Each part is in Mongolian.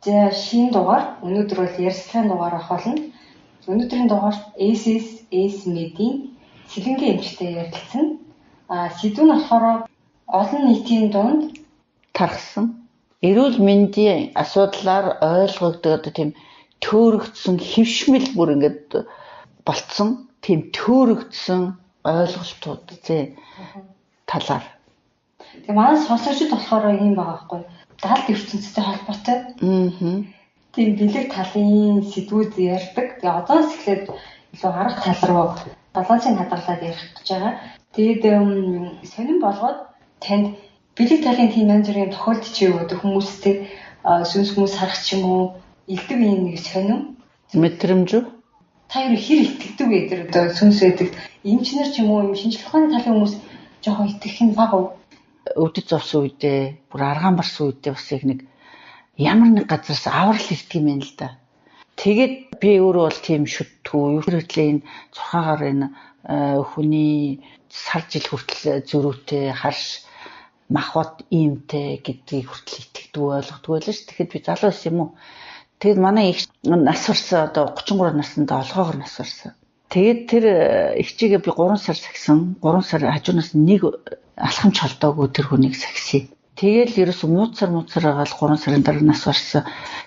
За шинэ дугаар өнөөдөр бол ярилцлагын дугаар авах болно. Өнөөдрийн дугаарт ACS Med-ийн сэлэнгийн эмчтэй ярилцсан. Сэдв нь болохоор олон нийтийн дунд тархсан эрүүл мэндийн асуудлаар ойлгогдоод тийм төөрөгдсөн хэвшмэл бүр ингээд болцсон тийм төөрөгдсөн ойлголтууд талаар. Тэгээ манай сонсогчид болохоор юм байгаа байхгүй. Даалт ертөнцтэй холбоотой. Тийм бэлэг талын сэдвүүд ярьдаг. Тэгээ одоос эхлээд илүү арга тал руу балансын хадгалаад ярих гэж байгаа. Тэгээд сонирн болгоод танд бэлэг талын тийм янз бүрийн тохиолдож өгдөг хүмүүстэй сүнс хүмүүс харах ч юм уу илдэг юм нэг сонирн мэдрэмж үү? Та юу хэр итгэдэг вэ? Одоо сүнс байдаг. Эмчнэр ч юм уу шинжлэх ухааны талын хүмүүс жоохон итгэх нь бага. Өвдөж зовсон үедээ бүр аргаан барсан үедээ бас яг нэг ямар нэг газараас аврал ирдэг юм байна л да. Тэгээд би өөрөө бол тийм шүтгүү. Юу гэвэл энэ 6 гаруй энэ хүний сар жил хүртэл зөрүүтэй харш махбат иймтэй гэдгийг хүртэл итгэдэг ойлгодог байлаа ш. Тэгэхэд би залуу байсан юм уу? Тэгэд манай их нас барсан одоо 33 наснда олгоогоор нас барсан. Тэгээд тэр ихчигээ би 3 сар сагсан. 3 сар хажуунаас нэг алхамч холдоогүй тэр хүнийг сагсий. Тэгэл ерөөсө мууцар агаал 3 сарын дараа нас барсан.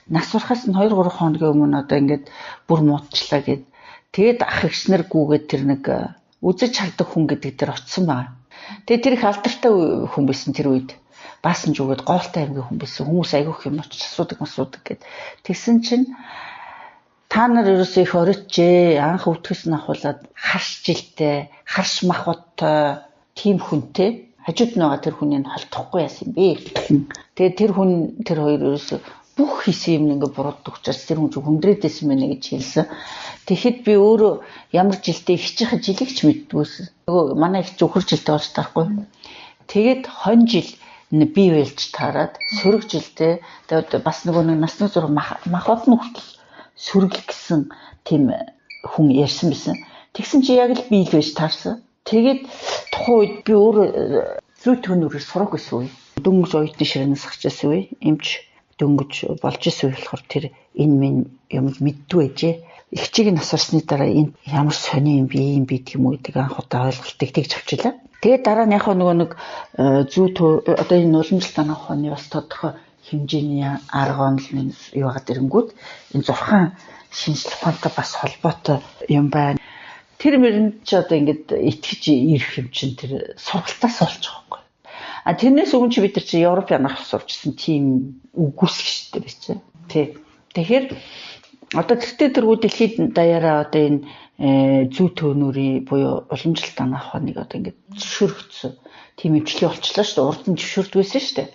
Нас барахаас нь 2-3 хоногийн өмнө одоо ингээд бүр муудчлаа гэд. Тэгээд ах эгчнэр гүгээд тэр нэг үзэж хардаг хүн гэдэг дээр очсон байгаа. Тэгээд тэр их алдартай хүн байсан тэр үед. Баасан ч үгээд гоолтай аймгийн хүн байсан. Хүмүүс айгүйх юм очиж асуудаг гэд. Тэгсэн чинь та нар ерөөсөө их оройтжээ. Анх өвдгөөс нь ахуулаад харш жилтэй, харш махбаттай тийм хүнтэй хажууд нь байгаа тэр хүнийг холдохгүй яасан юм бэ? Тэгээд тэр хүн тэр хоёр ерөөсөө бүх хийсэн юм ингээ бурууддаг учраас тэр хүн хүндрээдсэн мэнэ гэж хэлсэн. Тэгэхэд би өөрөө ямар жилдээ ихчийнхээ жилигч мэддгүйсэн. Нөгөө манай их зөвхөр жилдээ болж таахгүй. Тэгээд хон жил би байлж таарад сөрөг жилдээ тэгээд бас нөгөө нэг насны зураг махбат нь хүртэл сүргэл гэсэн тийм хүн ярьсан байсан. Тэгсэн чи яг л би л байж таарсан. Тэгээд тухайн үед би өөрөө зүй төнөрөөр сурах гэсэн үе. Дөнгөж оюутны ширээнээс гарчсан үе. Эмч дөнгөж болж исэн үе болохоор тэр энэ минь юм мэддгүй байжээ. Ихчийг нас барсны дараа энэ ямар сони юм бэ гэдэг юм уу гэдэг анх удаа ойлголтыг тэгж авчлаа. Тэгээд дараа нь яг нөгөө нэг одоо энэ уламжлалт анх ухааны бас тодорхой хэмжээний арга онол юу байгаа дэрэнгүүд энэ зурхаан шинжлэх ухаантай бас холбоотой юм байна. Тэр мэрэнд ч одоо ингэж итгэж ирэх юм чинь тэр сургалтаас олж байгаа юм. Тэрнээс өмнө чи бид нар чи Европын анх сурчсан тийм үгүйсгч дээр чи. Тэгэхээр одоо тэгтээ тэргүй дэлхийд даяараа одоо энэ зүй төөнүүрийн буюу уламжлалт анх ухааныг одоо ингэж зөвшөөрөгдсөн тийм эмчилгээ болчлаа шүү дээ. Урд нь зөвшөөрдгөөсөн шүү дээ.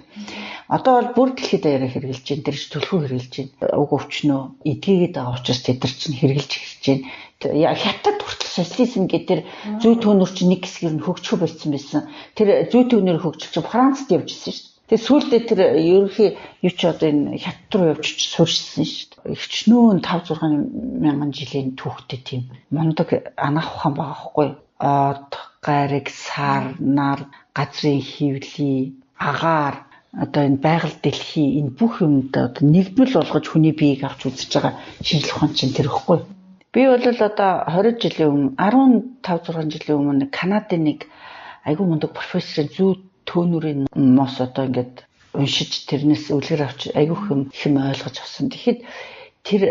Одоо бол бүр дэлхийд даяараа хэрэгжилж байна. Тэр чинь төлхөө хэрэгжилж байна. Уг өвчнөө эдгээгээд байгаа учраас тэд нар чинь хэрэгжилж эхэлж байна. Хятад хүртэл социализм гэдэг тэр зүй төөнөр чинь нэг хэсгээр нь хөгжих болсон байсан. Тэр зүй төөнөр хөгжил чинь Францад явж ирсэн шүү дээ. Тэгээ сүүлдээ тэр ерөнхий юу ч одоо энэ хятад руу явж суурьшсан шүү дээ. Өвчнөө 5-6 мянган жилийн түүхтэй тийм мундаг анх ухаан байгаа хгүй. Од, гариг, сар, нар, газрын хөвлий, агаар одоо энэ байгаль дэлхий энэ бүх юмд одоо нэгдмэл болгож хүний биеийг авч үзэж байгаа шинжлэх ухаан чинь тэр ихгүй. Би бол одоо 20 жилийн өмнө 15-6 жилийн өмнө Канадын нэг айгүй мундаг профессорын зүй төөнүүрийн мос одоо ингээд уншиж тэрнээс үлгэр авч айгүй хэм ойлгож авсан. Тэгэхэд тэр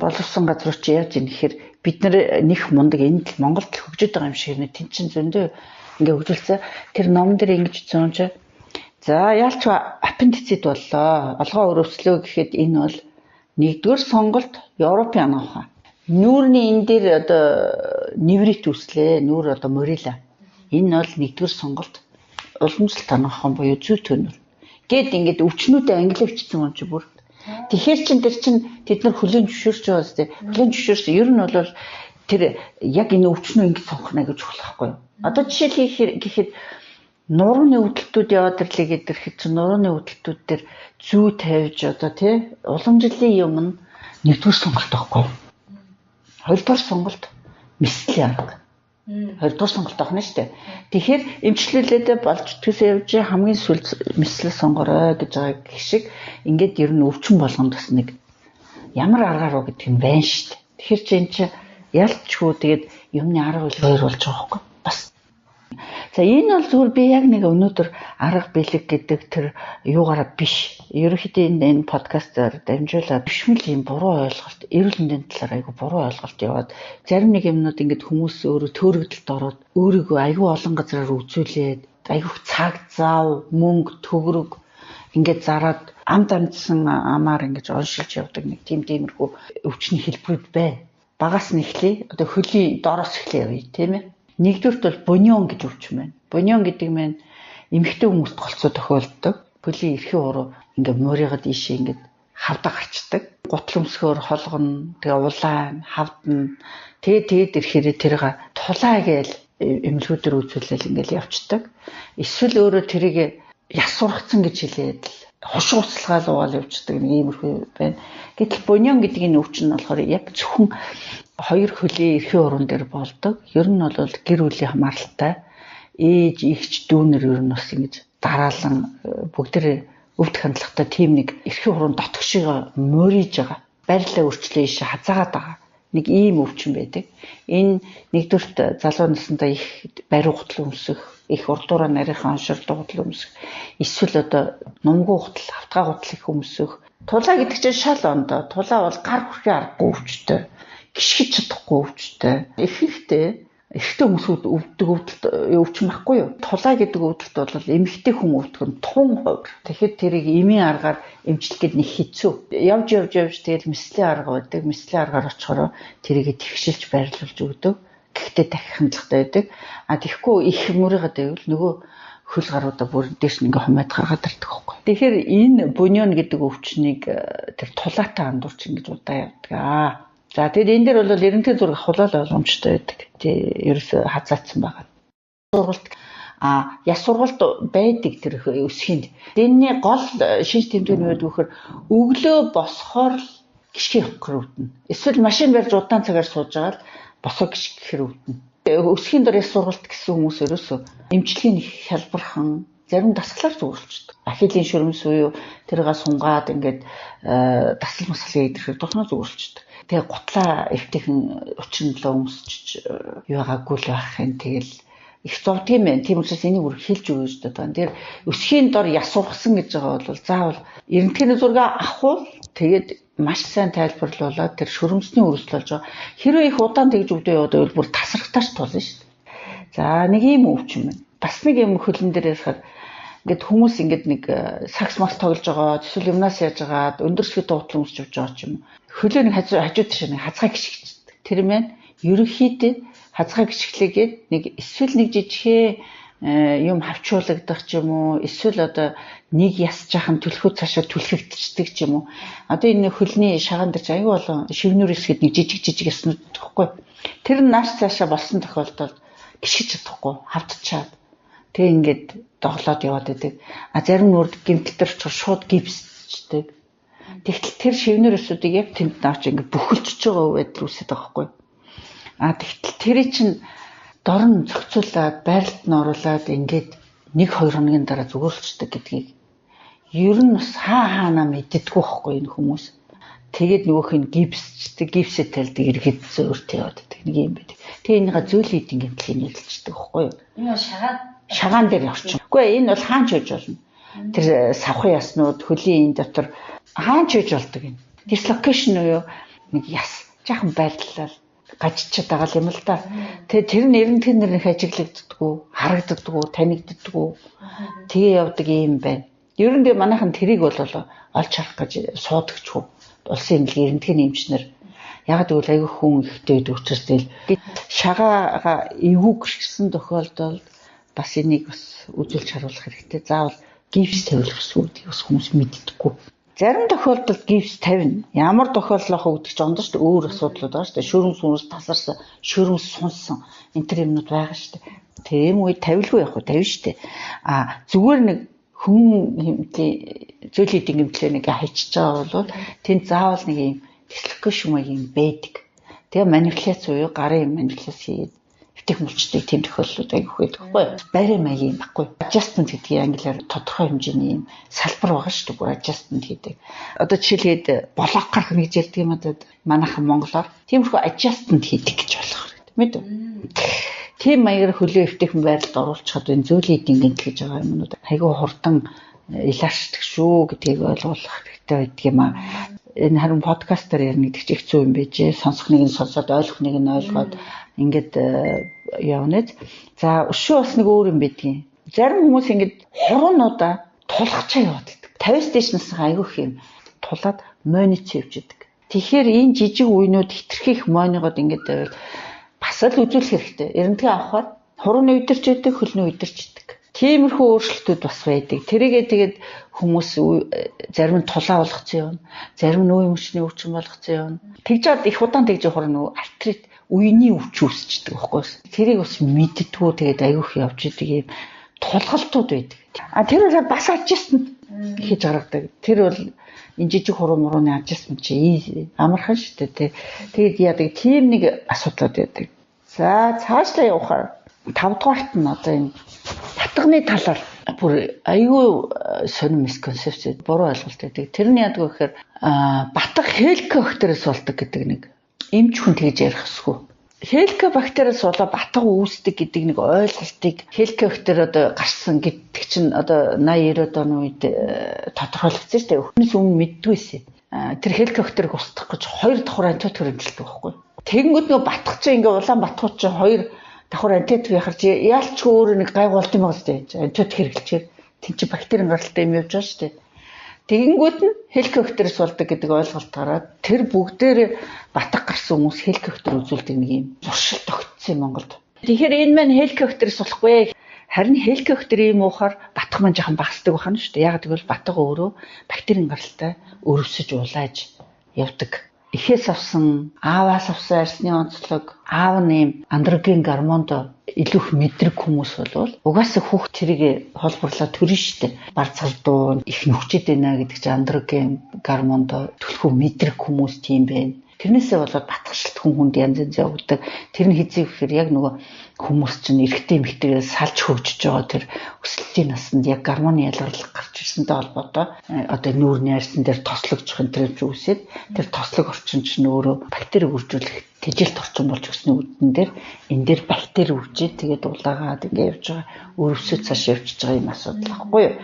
боловсон газар чи яаж юм гэхээр бид нар нэх мундаг энд л Монголд л хөгжиж байгаа юм шиг нэ тэн чин зөндөө ингээ хөгжүүлсэн. Тэр ном дээр ингэж зөөнч за яалч аппендицит боллоо. Олгоо өрөвслөө гэхэд энэ бол нэгдүгээр сонголт Европын анх ухаан. Нүүрний энэ дээр одоо неврит үүслээ. Нүүр одоо морила. Энэ бол нэгдүгээр сонголт уламжлалт анх ухаан буюу зүй төөнөр. Гэт ингээд өвчнүүдээ ангилавчсан юм чи бүр. Тэгэхээр чин тэр чин тэд нар хүлэн зөвшөөрч байгаа зү. Хүлэн зөвшөөрсөн. Ер нь бол тэр яг энэ өвчнөө ингэж сонгохна гэж болохгүй. Одоо жишээл гэхэд нурууны өвдөлтүүд яваад ирлээ гэдэг чинь нурууны өвдөлтүүд дээр зүй тавьж одоо тий уламжлалын юм нь нэгдүгээр сонголт байхгүй. Хоёрдугаар сонголт мэслийн арга. Хоёрдугаар сонголт авах нь шүү дээ. Тэгэхээр эмчлүүлээд болж төсөө явж хамгийн сүүл мэслэл сонгорой гэж байгаа гэх шиг ингээд ер нь өвчин болгонд бас нэг ямар аргаар уу гэдэг нь байна шүү дээ. Тэгэхээр чи энэ чи ялчгүй тэгээд юмны арга хоёр болж байгаа байхгүй бас. За энэ бол зүгээр би яг нэг өнөөдөр арга бэлэг гэдэг тэр юугаараа биш. Ерөнхийдөө энэ подкастаар дамжуулаад бишмэл юм буруу ойлголт, эрүүл мэндийн талаар айгу буруу ойлголт яваад зарим нэг юмнууд ингээд хүмүүс өөрөө төөрөгдөлд ороод өөрийгөө айгу олон газараар үзүүлээд айгу цаг зав, мөнгө, төгрөг ингээд зараад амд амдсан амаар ингээд оншилж явдаг нэг тиймэрхүү өвчний хэлбэрүүд байна. Багаас нь эхлэе. Одоо хөлийн доороос эхлэе явъя, тийм ээ. Нэгдүгürt бол бунион гэж өвчин байна. Бунион гэдэг нь эмэгтэй хүмүүст голцоо тохиолддог. Хөлийн эрхээ уруу ингээд муурайгаад ийшээ ингээд хавдаг гарчдаг. Гутал өмсгөөр холгоно, тэгээ улаан, хавдна. Тэгээд ирэхээр тэрийг тулаа гээл эмнэлгүүдээр үзүүлэл ингээд явцдаг. Эсвэл өөрөө тэрийг яс сургацсан гэж хэлээд хошин уцалгаалуугаал явждаг нэг иймэрхүү байна. Гэтэл бунион гэдэг энэ өвчин нь болохоор яг зөвхөн хоёр хөлийн эрхийн уран дээр болдог. Ер нь бол гэр бүлийн хамааралтай ээж, эгч, дүүнэр ер нь бас ингэж дараалан бүгдээ өвдөх хандлагатай тийм нэг эрхийн уран дотох шиг мөрийж байгаа. Байрлалаа өөрчлөө ийшээ хазаагаад байгаа. Нэг ийм өвчин байдаг. Энэ нэгдүгürt залуу наснда их бариу гутал өмсөх, их урдуураа нарийнхан онширдог гутал өмсөх, эсвэл одоо нумгүй гутал, автгай гутал их өмсөх. Тулаа гэдэг чинь шал ондоо. Тулаа бол гар хүрхий аргагүй өвчтэй. Гიშгэж чадахгүй өвчтэй. Ихэнхдээ эрэгтэй хүмүүсүүд өвддөг өвчин байхгүй юу? Тулаа гэдэг өвдөлт бол эмэгтэй хүн өвдөх нь тун хувь. Тэгэхээр тэрийг эмийн аргаар эмчлэхэд нэг хэцүү. Явж тэгэл мэслийн арга байдаг. Мэслийн аргаар очихороо тэрийг тэгшилж байрлуулж өгдөг. Гэхдээ дахих хандлагатай байдаг. Тэгэхгүй их мөрөйгээд байвал нөгөө хөл гаруудаа бүр дээш нь ингээ хумаад гаргаад ирдэг байхгүй. Тэгэхээр энэ бунион гэдэг өвчнийг тэр тулаатай андуурч ингэж удаа явдаг. За тэгээд энэ дээр бол эрентэй зураг хулаал боломжтой байдаг. Тэ ерөөсө хазаацсан байгаа. Сургалт яс сургалт байдаг тэр өсгийнд. Энэний гол шинж тэмдэг нь юу гэхээр өглөө босохоор л гიშгэ явах өвдөн. Эсвэл машин барьж удаан цагаар сууж байгаа л босоо гიშгэхээр өвдөн. Өсгийн дор яс сургалт гэсэн хүмүүс ерөөсө эмчилгээний хялбархан зарим дасгалаар зүгэлчдэг. Ахилийн шүрмс буюу тэргээ сунгаад ингээд дасгал масгалыг идэрхээр тухнаа зүгэлчдэг. Тэгээ гутлаа эвтэйхэн өчнөлөө өмсч юугаагүй л байх юм. Тэгэл их зовдгийм байх. Тийм учраас энийг бүр хэлж өгөөж байгаа. Тэр өсхийн дор яс ургасан гэж байгаа бол заавал эрентгийн зураг авах тэгээд маш сайн тайлбарлуулаад тэр шүрмсний өрсөл болж байгаа. Хэрвээ их удаан тэгж өвдөө яваад байвал бүр тасрахтаач тулна шүү дээ. За нэг ийм өвчин байна. Бас нэг юм хөлн дээр ярихад ингээд хүмүүс ингээд нэг сакс мал тоглож байгаа, эсвэл юмнаас яаж байгаа, өндөр сэт дуудлын өмсч явж байгаа ч юм. Хөлөө нэг хажууд тийш нэг хазгай гიშгчдэг. Тэр маань ерөнхийдөө хазгай гიშглээгээд нэг эсвэл нэг жижигхэн юм хавчуулагдах ч юм уу, эсвэл одоо нэг яс жахан түлхүү цаашаа түлхэгдчихдэг ч юм уу. Одоо энэ хөлний шагаан дээр аюу болон шивнүүрээс гээд нэг жижиг яснууд гэхгүй. Тэр нь нааш цаашаа болсон тохиолдолд гიშгэж чадахгүй, хавдчихад. Тэг ингээд доглоод яваад байдаг. Зарим нүрд гэмтэлтэр шууд гипсчдэг. Тэгтэл тэр шивнэрсүүдийг яг тэнд навч ингээд бүхэлж байгаа байдал үүсэж байгаа байхгүй. Тэгтэл тэрий чинь дорн зохицуулаад байрлалд нь оруулаад ингээд 1-2 хоногийн дараа зүгөрлждэг гэдгийг ер нь бас хаана мэддэггүй байхгүй энэ хүмүүс. Тэгээд нөгөөх нь гипсчдэг, гипсээ талдаг ирэхэд зөөртэй яваад байдаг. Нэг юм байдаг. Тэгээ энийгээ зөөлөн эдийн гэмтлийн нийлэлцдэг байхгүй юу? Энэ шагаан дээр явчих. Үгүй энэ бол хаанч хийж болно. Тэр савхан яснууд хөлийн дотор хаанч хийж болдог юм. Дислокейшн уу нэг яс жаахан байрлалаа гажчихад байгаа юм л да. Тэгээ тэр нь эрентхэн нэрнийх ажиглагддаггүй, харагддаггүй, танигддаггүй. Тэгээ явдаг юм байна. Ер нь манайхан тэрийг бол олж харах гэж суудагчгүй. Улсын эмнэлгийн эрентхэн эмчнэр яг гэвэл аягүй хүн ихтэй байдаг учраас тэгэл шагаага эвгүй гэрчсэн тохиолдолд бас энийг бас үзүүлж харуулах хэрэгтэй. Заавал гипс тавих гэсэн бас хүмүүс мэддэггүй. Зарим тохиолдолд гипс тавина. Ямар тохиолдлох вэ гэдэг чинь ондоо ч өөр асуудлууд байгаа шүү дээ. Шүрмс тасарсан, шүрмс сунсан энэ төр юмнууд байгаа шүү дээ. Тийм үед тавилгүй явах уу? Тавина шүү дээ. Зүгээр нэг хүн зөөлөн эдийн гэмтлээ нэг хайчиж байгаа бол тэнд заавал нэг юм дислокейшн юм байдаг. Тэгээ манипуляц буюу гарын манипуляц хийгээд эвтэх мөлчдөг тийм тохиолдлууд айгүйх байдаг байхгүй юу? Барай маягийн баггүй. Adjustment гэдгийг англиар тодорхой хэмжээний юм салбар байгаа шүү дээ. Бүр adjustment хийдэг. Одоо жишээлгээд блок гаргах гэж ярьдаг юм одоо манайхан монголоор тиймэрхүү adjustment хийдэг гэж болох хэрэгтэй. Мэд үү? Тийм маягаар хөлөө эвтэх байдлаар оруулчихад энэ зөөлөн эдийн гэнт гэж байгаа юмнууд айгүй хурдан илэршдэг шүү гэдгийг ойлгуулах хэрэгтэй байдаг юм аа. Энэ харин подкастаар ярина гэдэг чинь их зүй юм байж. Сонсохныг нь сонсоод ойлгохныг нь ойлгоод ингээд явна. За өшөө бас нэг өөр юм байдгийн. Зарим хүмүүс ингээд хуруунуудаа тулгачаа яваад байдаг. 50-с дээш насны айгүйх юм тулаад мониц явж идэг. Тэгэхээр энэ жижиг үеинүүд хитрхийх монигод ингээд байвал бас л үзүүлэх хэрэгтэй. Эрентгээ авахаар хурууны үдирч идэг, хөлний үдирч идэг. Тиймэрхүү өөрчлөлтүүд бас байдаг. Тэрийгээ тэгээд хүмүүс зарим нь тулаа болгоцсон юм. Зарим нь үе мөчний өвчин болгоцсон юм. Тэгж чад их удаан тэгж явахаар нөгөө артрит үений өвч үүсчихдээ байхгүй. Тэрийг бас мэддэггүй тэгээд айгүйх явж идэг юм тулгалтууд байдаг. Тэр бол бас adjustment хийж гаргадаг. Тэр бол энэ жижиг хуруу мурууны adjustment чи амархан шүү дээ. Тэгээд яадаг тийм нэг асуудлууд байдаг. За цаашлаа явахаар 5 дугаарт нь одоо энэ батганы талаар бүр айгүй сонир мисконцепц буруу ойлголт байдаг. Тэр нь яадаг вэ гэхээр батга хеликобактериас болдог гэдэг нэг эмч хүн тэгж ярих хэсгүй. Хеликобактериас болоо батга үүсдэг гэдэг нэг ойлголтыг хеликобактер одоо гарсан гэдэг чинь одоо 80-90-ад оны үед тодорхойлогдсон шүү дээ. Өхнөөс өмнө мэддгүйсэн. Тэр хеликобактерийг устгах гэж 2 давхар антибиотик хэмжилдэг байхгүй. Тэгэнгүүт нөгөө батгах чинь ингээ улаан батгууд чинь 2 давхар антибиотик яхаж яалчгүй өөр нэг гай болт юм байгаа шүү дээ. Антибиотик хэрэглэхээр тэн чи бактерийн гаралтай юм явж байгаа шүү дээ. Тэгэнгүүт нь хеликобактериас болдог гэдэг ойлголт гараад тэр бүгдээр батга гарсан хүмүүс хеликобактер үзүүлдэг нэг юм зуршил тогтсон юм Монголд. Тэгэхээр энэ маань хеликобактериас болохгүй. Харин хеликобактер юм уухаар батга маань жоохон багасдаг байна шүү дээ. Яг тэгвэл батга өөрөө бактерийн гаралтай өрөвсөж улааж явдаг. Эхээс авсан, ааваас авсан арсны онцлог, аав нэм андроген гормонд илүү их мэдрэг хүмүүс болвол угаасаа хүүхд тэрийг холборлоо төрнө штэ. Бар цалдуу их нөхчөд байна гэдэг чинь андроген гормонд төлхөө мэдрэг хүмүүс тийм байна. Тэрнээсээ болоод батгашилт хүнд янз янз явагддаг. Тэр нь хэзээ гэхээр яг нөгөө хүмүүс чинь эрэгтэй эмэгтэйгээс салж хөгжиж байгаа тэр өсөлтийн насанд яг гормоны ялгарлага гарч ирсэнтэй холбоотой одоо нүүрний арьсан дээр тослогдох энэ төр үүсээд тэр тослог орчин чинь өөрөө бактери үржүүлэх тэжилт орчин болж өснө үдэн дээр энэ дээр бактери үржиж тэгээд улаагаад ингэ явж байгаа өрөвсөд цааш явж байгаа юм асуудал байхгүй юу?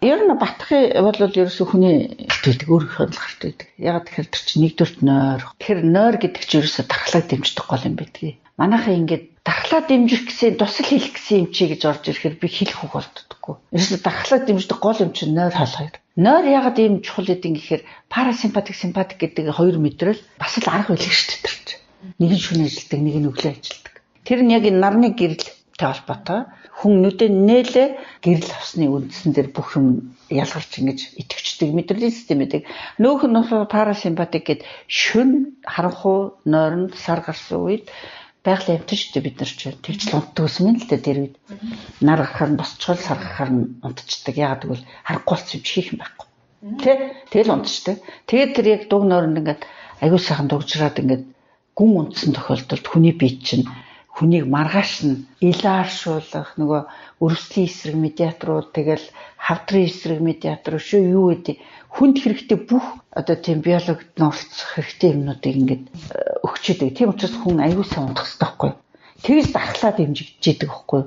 Ер нь батхыг бол ерөөсөө хүний гэдэг өөрийнхөө л гарт байдаг. Яг тэгэхээр тэр чинь нэгдүгürt нойр. Тэгэхээр нойр гэдэг чинь ерөөсөө дархлааг дэмждэг гол юм байдгийг. Манайхаа ингээд дархлаа дэмжих гэсэн тусал хэлэх гэсэн юм чи гэж орж ирэхээр би хэлэх үг болддоггүй. Ерөөсөө дархлаа дэмждэг гол юм чинь нойр хоолой. Нойр ягаад ийм чухал гэдэг юм гэхээр парасимпатик, симпатик гэдэг хоёр мэдрэл бас л арга байлиг шүү дээ. Нэг нь шүн ажилдаг, нэг нь өглөө ажилдаг. Тэр нь яг энэ нарны гэрэлтэй холбоотой. Хүн нүдэн нээлээ гэрэл авсны үндсэн дээр бүх юм ялгарч ингэж итгэвчдэг мэдрэлийн систем байдаг. Нөөх нь парасимпатик гэдэг шүн харанхуй нойронд сар гарсан үед байгалийн амтчтай бид нар ч тэгж л унтдаг гэсэн юм л дээ тэр үед. Нар гарахаар нь босчгол сар гарахаар нь унтчихдаг. Яагаад гэвэл харахгүй болсон юм чи хийх юм байхгүй. Тэ? Тэгэл унтчихдаг. Тэгээд тэр яг дуг нойронд ингээд аягүй сайхан дугжраад ингээд гүн унтсан тохиолдолд хүний бие чинь хүнийг маргааш нь илааршуулах нөгөө өрөвслийн эсрэг медиаторууд тэгэл хавдрын эсрэг медиатор шүү юу гэдэг хүнд хэрэгтэй бүх одоо тийм биологид оролцох хэрэгтэй юмнуудыг ингээд өгчээдэг. Тийм учраас хүн аягүй сайн унтах хэрэгтэй байхгүй. Тэгээс дархлаа дэмжигдэж идэг байхгүй.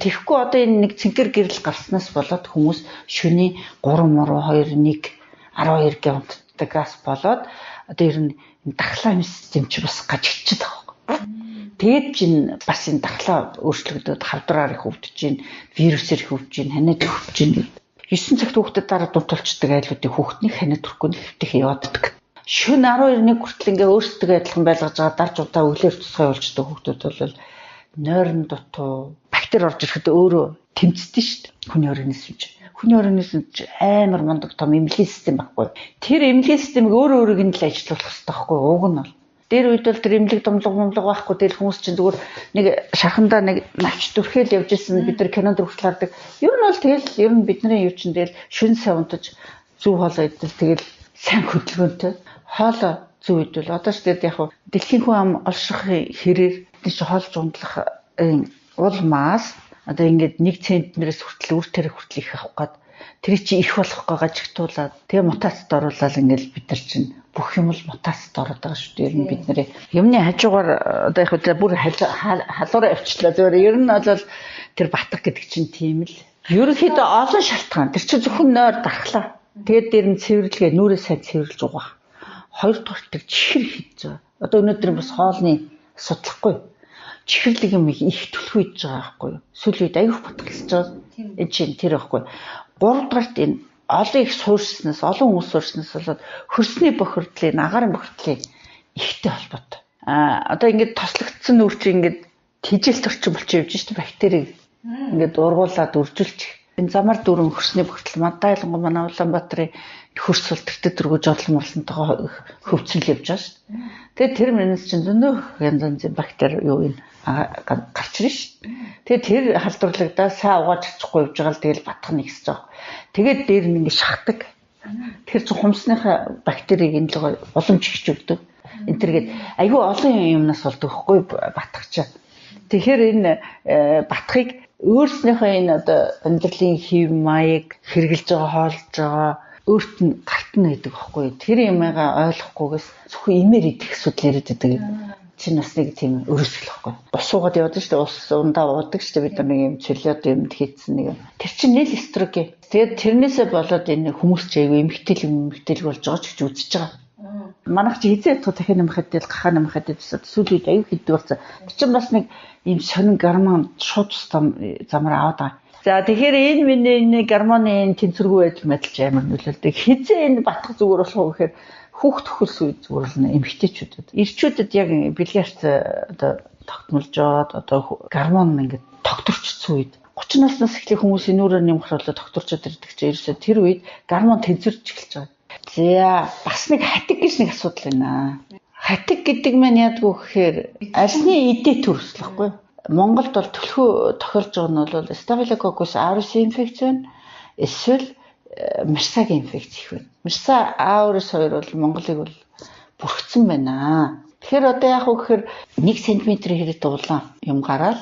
Тэгэхгүй одоо энэ нэг цэнхэр гэрэл гарснаас болоод хүмүүс шөнийн 3 муруу 2 1 12 гэ унтдагаас болоод одоо ер нь дархлаа систем чи бас гажигдчиход байгаа. Тэгээд чинь бас энэ дархлаа өөрчлөгдөд хавдраар их өвдөж чинь вирусээр их өвдөж чинь ханиад өвдөж чинь 9 цагт хүүхдэд дараа дутуулцдаг айлуудыг хүүхдний ханиад төрөхгүй нэвтэх явааддаг. Шөнө 12-1 хүртэл ингээ өөрсдөө адилхан байлгаж байгаа дарж удаа өглөөр тусгай болждаг хүүхдүүд бол нойрон дутуу бактери орж ирэхэд өөрөө тэмцдэг шүү дээ. Хүний оргинизм чинь. Хүний оргинизм амар мундаг том эмнэлгийн систем байхгүй. Тэр эмнэлгийн системийг өөрөөрөө нь л ажилуулах хэрэгтэй байхгүй. Уг нь бол дээр үед бол тэр эмнэлэг домлог байхгүй тэгэл хүмүүс чинь зүгээр нэг шахандаа нэг навч дүрхэл явж исэн бид нар кинонд хүртэл хардаг. Ер нь бол тэгэл ер нь бидний юу чинь тэгэл шүн сайн унтаж зүв хоолоо идэл тэгэл сайн хөдөлгөөнтэй хоолоо зүв идвэл одоо ч тэгээд яг дэлхийн хүн ам олшихын хэрээр тийч хоолж унтлах улмаас одоо ингээд 1 центнерээс хүртэл үр тариа хүртэл их авах гээд тэр чи их болох байгаа жигтуулаад тэгээ мутацид оруулаад ингээд бид нар чинь бүх юм л мутацид ороод байгаа шүү дээ. Ер нь бид нэр юмны хажуугаар одоо яг бүр халуураа авчлаа. Зөвөр ер нь бол тэр батг гэдэг чинь тийм л ерөнхийдөө олон шалтгаан. Тэр чинь зөвхөн нойр дархлаа. Тэгээд дээр нь цэвэрлэгээ нүрээ сайн цэвэрлж угаах. Хоёрдугаар тэр чихэр хийж байгаа. Одоо өнөөдөр бас хоолны судлахгүй. Чихэрлэг юм их түлхүү хийж байгаа байхгүй юу? Сүүлийн үед аюух батг хэлж байгаа. Энэ чинь тэр байхгүй. Гуравдугаарт энэ олон их суурьснаас, олон хүмүүс суурьснаас болоод хөрсний бохирдлын, агаарын бохирдлын ихтэй холбоотой. Одоо ингээд тослогдсон нүр чинь ингээд тижээлт орчин болчих явж шүү дээ бактерийг ингээд ургуулад үржүүлчих. Энэ замар дүүрэн хөрсний бохирдол Мадайлангу манай Улаанбаатарын хөрс сул тэртээ дөрвөж орлон морлонтойгоо хөвцөл явж байгаа шүү дээ. Тэгээд тэр мэнэс чинь зөндөө янз янзын бактери юу юм гарч ирнэ шүү дээ. Тэгээд тэр халдварлагдаа сайн угааж чадахгүй явж байгаа л тэгэл батх нэгсэж байгаа. Тэгээд дээр нь ингэ шахдаг. Тэр чинь хумсныхаа бактерийг энэ л уламж хийж өгдөг. Энэ тэргээд айгүй олон юмнаас болдог хгүй батх чаа. Тэгэхээр энэ батхыг өөрснийхөө энэ одоо амьдралын хэв маяг хэрглэж байгаа хоолж байгаа өөрт нь гартна гэдэг байхгүй. Тэр юмгаа ойлгохгүйгээс зөвхөн имээр идэх асуудал яриад байдаг. Чинь бас нэг тийм өрөөсгөл байхгүй. Ус уугаад явдаг шүү дээ. Ус ундаа уудаг шүү дээ. Бид нар нэг юм цөлөөд юм хийцэн нэг. Тэр чинь нэл эстроген. Тэгээд тэрнээсээ болоод энэ хүмүүс ч айгүй эмхтэл болж байгаа ч гэж үзэж байгаа. Манайх чи хизээ дахин нэмэхэд тэл гахаа нэмэхэд сүүлийн үед аюу хийдэг болсон. Тэр чинь бас нэг ийм сонин гормон шууд замаар аваад байгаа. За тэгэхээр энэ миний гормоны тэнцвэргүй байдал амар нөлөөлдөг. Хизээ энэ батгах зүгээр болох уу гэхээр хүүхд төхөлс үед зүгээр л эмэгтэйчүүдэд. Ирчүүдэд яг бэлгээрт одоо тогтмолжоод одоо гормон ингээд тогтворчсон үед 30 наснаас эхлэх хүмүүсийн нүрээр нэмэх болоо тогтворчод ирдэг чинь ерөөсөө тэр үед гормон тэнцвэрч эхэлж байгаа. За бас нэг хатиг гэж нэг асуудал байна. Хатиг гэдэг маань яадгүй гэхээр арсны эдээ төрөслөхгүй. Монголд бол төлхөө тохиолж байгаа нь бол Staphylococcus aureus инфекц байна. Эсвэл Марсагийн инфекц их байна. Марса aureus хоёр бол Монголыг бол бүрхсэн байна. Тэгэхээр одоо яах вэ гэхээр 1 см хэрэг дуулан юм гараад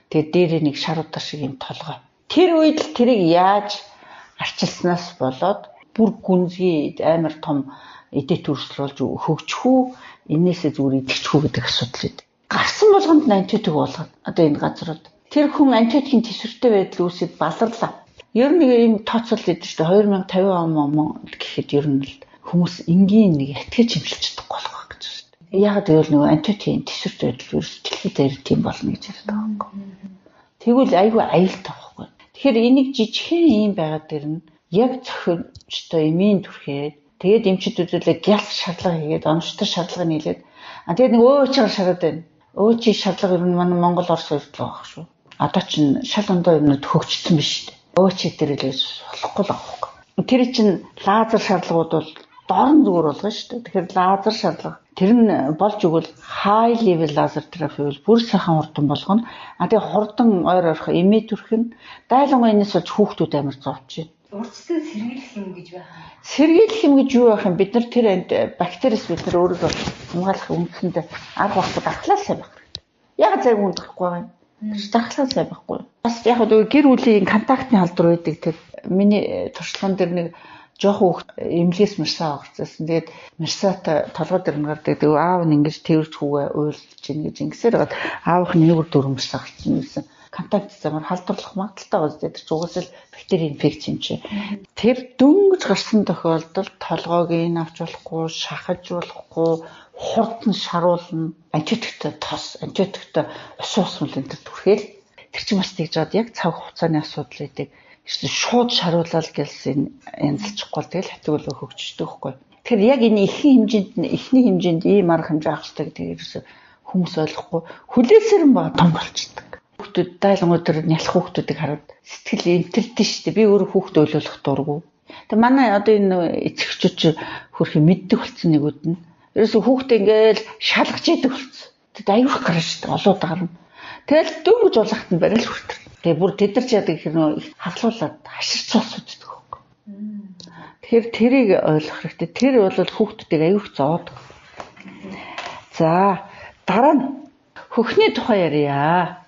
тэгээд дээрээ нэг шар удаа шиг юм толгой. Тэр үед л тэрийг яаж арчилснаас болоод бүр гүнзгий амар том эдээ төрслүүлж хөгжих үү, энээсээ зүгээр идэгч үү гэдэг асуудал байдаг. Гарсан болгонд антибиотик болгоод одоо энэ газрууд тэр хүн антибиотикийн төсвөртэй байдал үүсэд баларлаа. Ер нь нэг юм тооцоол байдаг шүү дээ 2050 он гэхэд ер нь л хүмүүс энгийн нэг итгэж хэмжилж чадахгүй болох гэж байна шүү дээ. Яг тэгвэл нөгөө антибиотикийн төсвөртэй байдал ерөөс дэлхийд дээр тийм болно гэж ярьдаг байхгүй. Тэгвэл айгүй аюултай байхгүй. Тэгэхээр энийг жижигхэн юм байгаа дэр нь яг зохиомжтой эмийн түрхээд тэгээд эмчидүүдээ гялс шадлага хийгээд оновчтой шадлага нийлээд тэгээд нэг өөчөөр шараад байна. Өөчийн шадлага ер нь манай Монгол Орос хоёрт байгаа шүү. Одоо чинь шал ондоо юмнууд хөгжсөн биш үү? Өөчид дээр л болохгүй л авахгүй. Тэр чинь лазер шарлагууд бол дорн зүгээр болгоно шүү дээ. Тэгэхээр лазер шарлага тэр нь болж өгвөл high level laser therapy бол бүр сайхан хурдан болгоно. Тэгээд хурдан ойр орох эмээ түрх нь дайлангуй энэс болж хүүхдүүд амар зовж байна. Урдчилан сэргийлэх юм гэж байх юм. Сэргийлэх юм гэж юу байх юм? Бид нар тэр бактериас бид нар өөрийгөө хамгаалах үндсэндээ арга байхгүй дархлаа сайн байх хэрэгтэй. Яг зэрэг үнд байхгүй юм. Дархлаа сайн байхгүй. Бас яг гэр бүлийн контактны халдвар байдаг тэр миний туршлаган дээр нэг жоох хүүхд эмнэлгээс марсаа авчихсан. Тэгээд марсаатай толгой дээр нь гардаг. Тэгээд аав нь ингэж тэрвэрч хүүгээ уйлж ийн гэж ингэсээр байгаад аавх нь нэг дөрөв марсаа авчихсан гэсэн. Контакт замаар халдварлах магадaltaй байгаа зүйл ч угаасаа л бактери инфекц юм чи. Тэр дөнгөж гарсан тохиолдолд толгойг нь авч болохгүй, шахаж болохгүй, хурдан шаруулна, антибиотиктэй тос, антибиотиктэй ус мөл энэ төр түрхэл тэр чинь бас тэгж жаад яг цаг хугацааны асуудал үүдэг. Эсвэл шууд шаруулаад гэлсэн янзлчихгүй тэгэл хатгуулаа хөгжчихдөг байхгүй. Тэгэхээр яг энэ ихний хэмжээнд ийм арга хэмжээ авах хэрэгтэй гэдэг ерөөсө хүмүүс ойлгохгүй хүлээсээр нь бага том болчихдог. Хүүхдүүд дайлангууд төр нялх хүүхдүүдийг хараад сэтгэл эмтэлдэж штэ би өөрөө хүүхдээ өөлөх дурггүй. Тэгээ манай одоо энэ эцэгчүүд хөрхи мэддэг болсон нэгүүд нь ерөөсө хүүхдээ ингээл шалгаж идэг болсон. Тэгэд аюух гарна штэ олоод гарна. Тэгэл дөнгөж улахт нь барил хүртэр. Тэгээ бүр тэд нар ч яадаг хэрнөө их хаглуулад хаширч сонсдог байхгүй. Тэгэхээр тэрийг ойлгох хэрэгтэй. Тэр бол хүүхдүүдийг аюух зоодог. За дараа нь хөхний тухай ярья.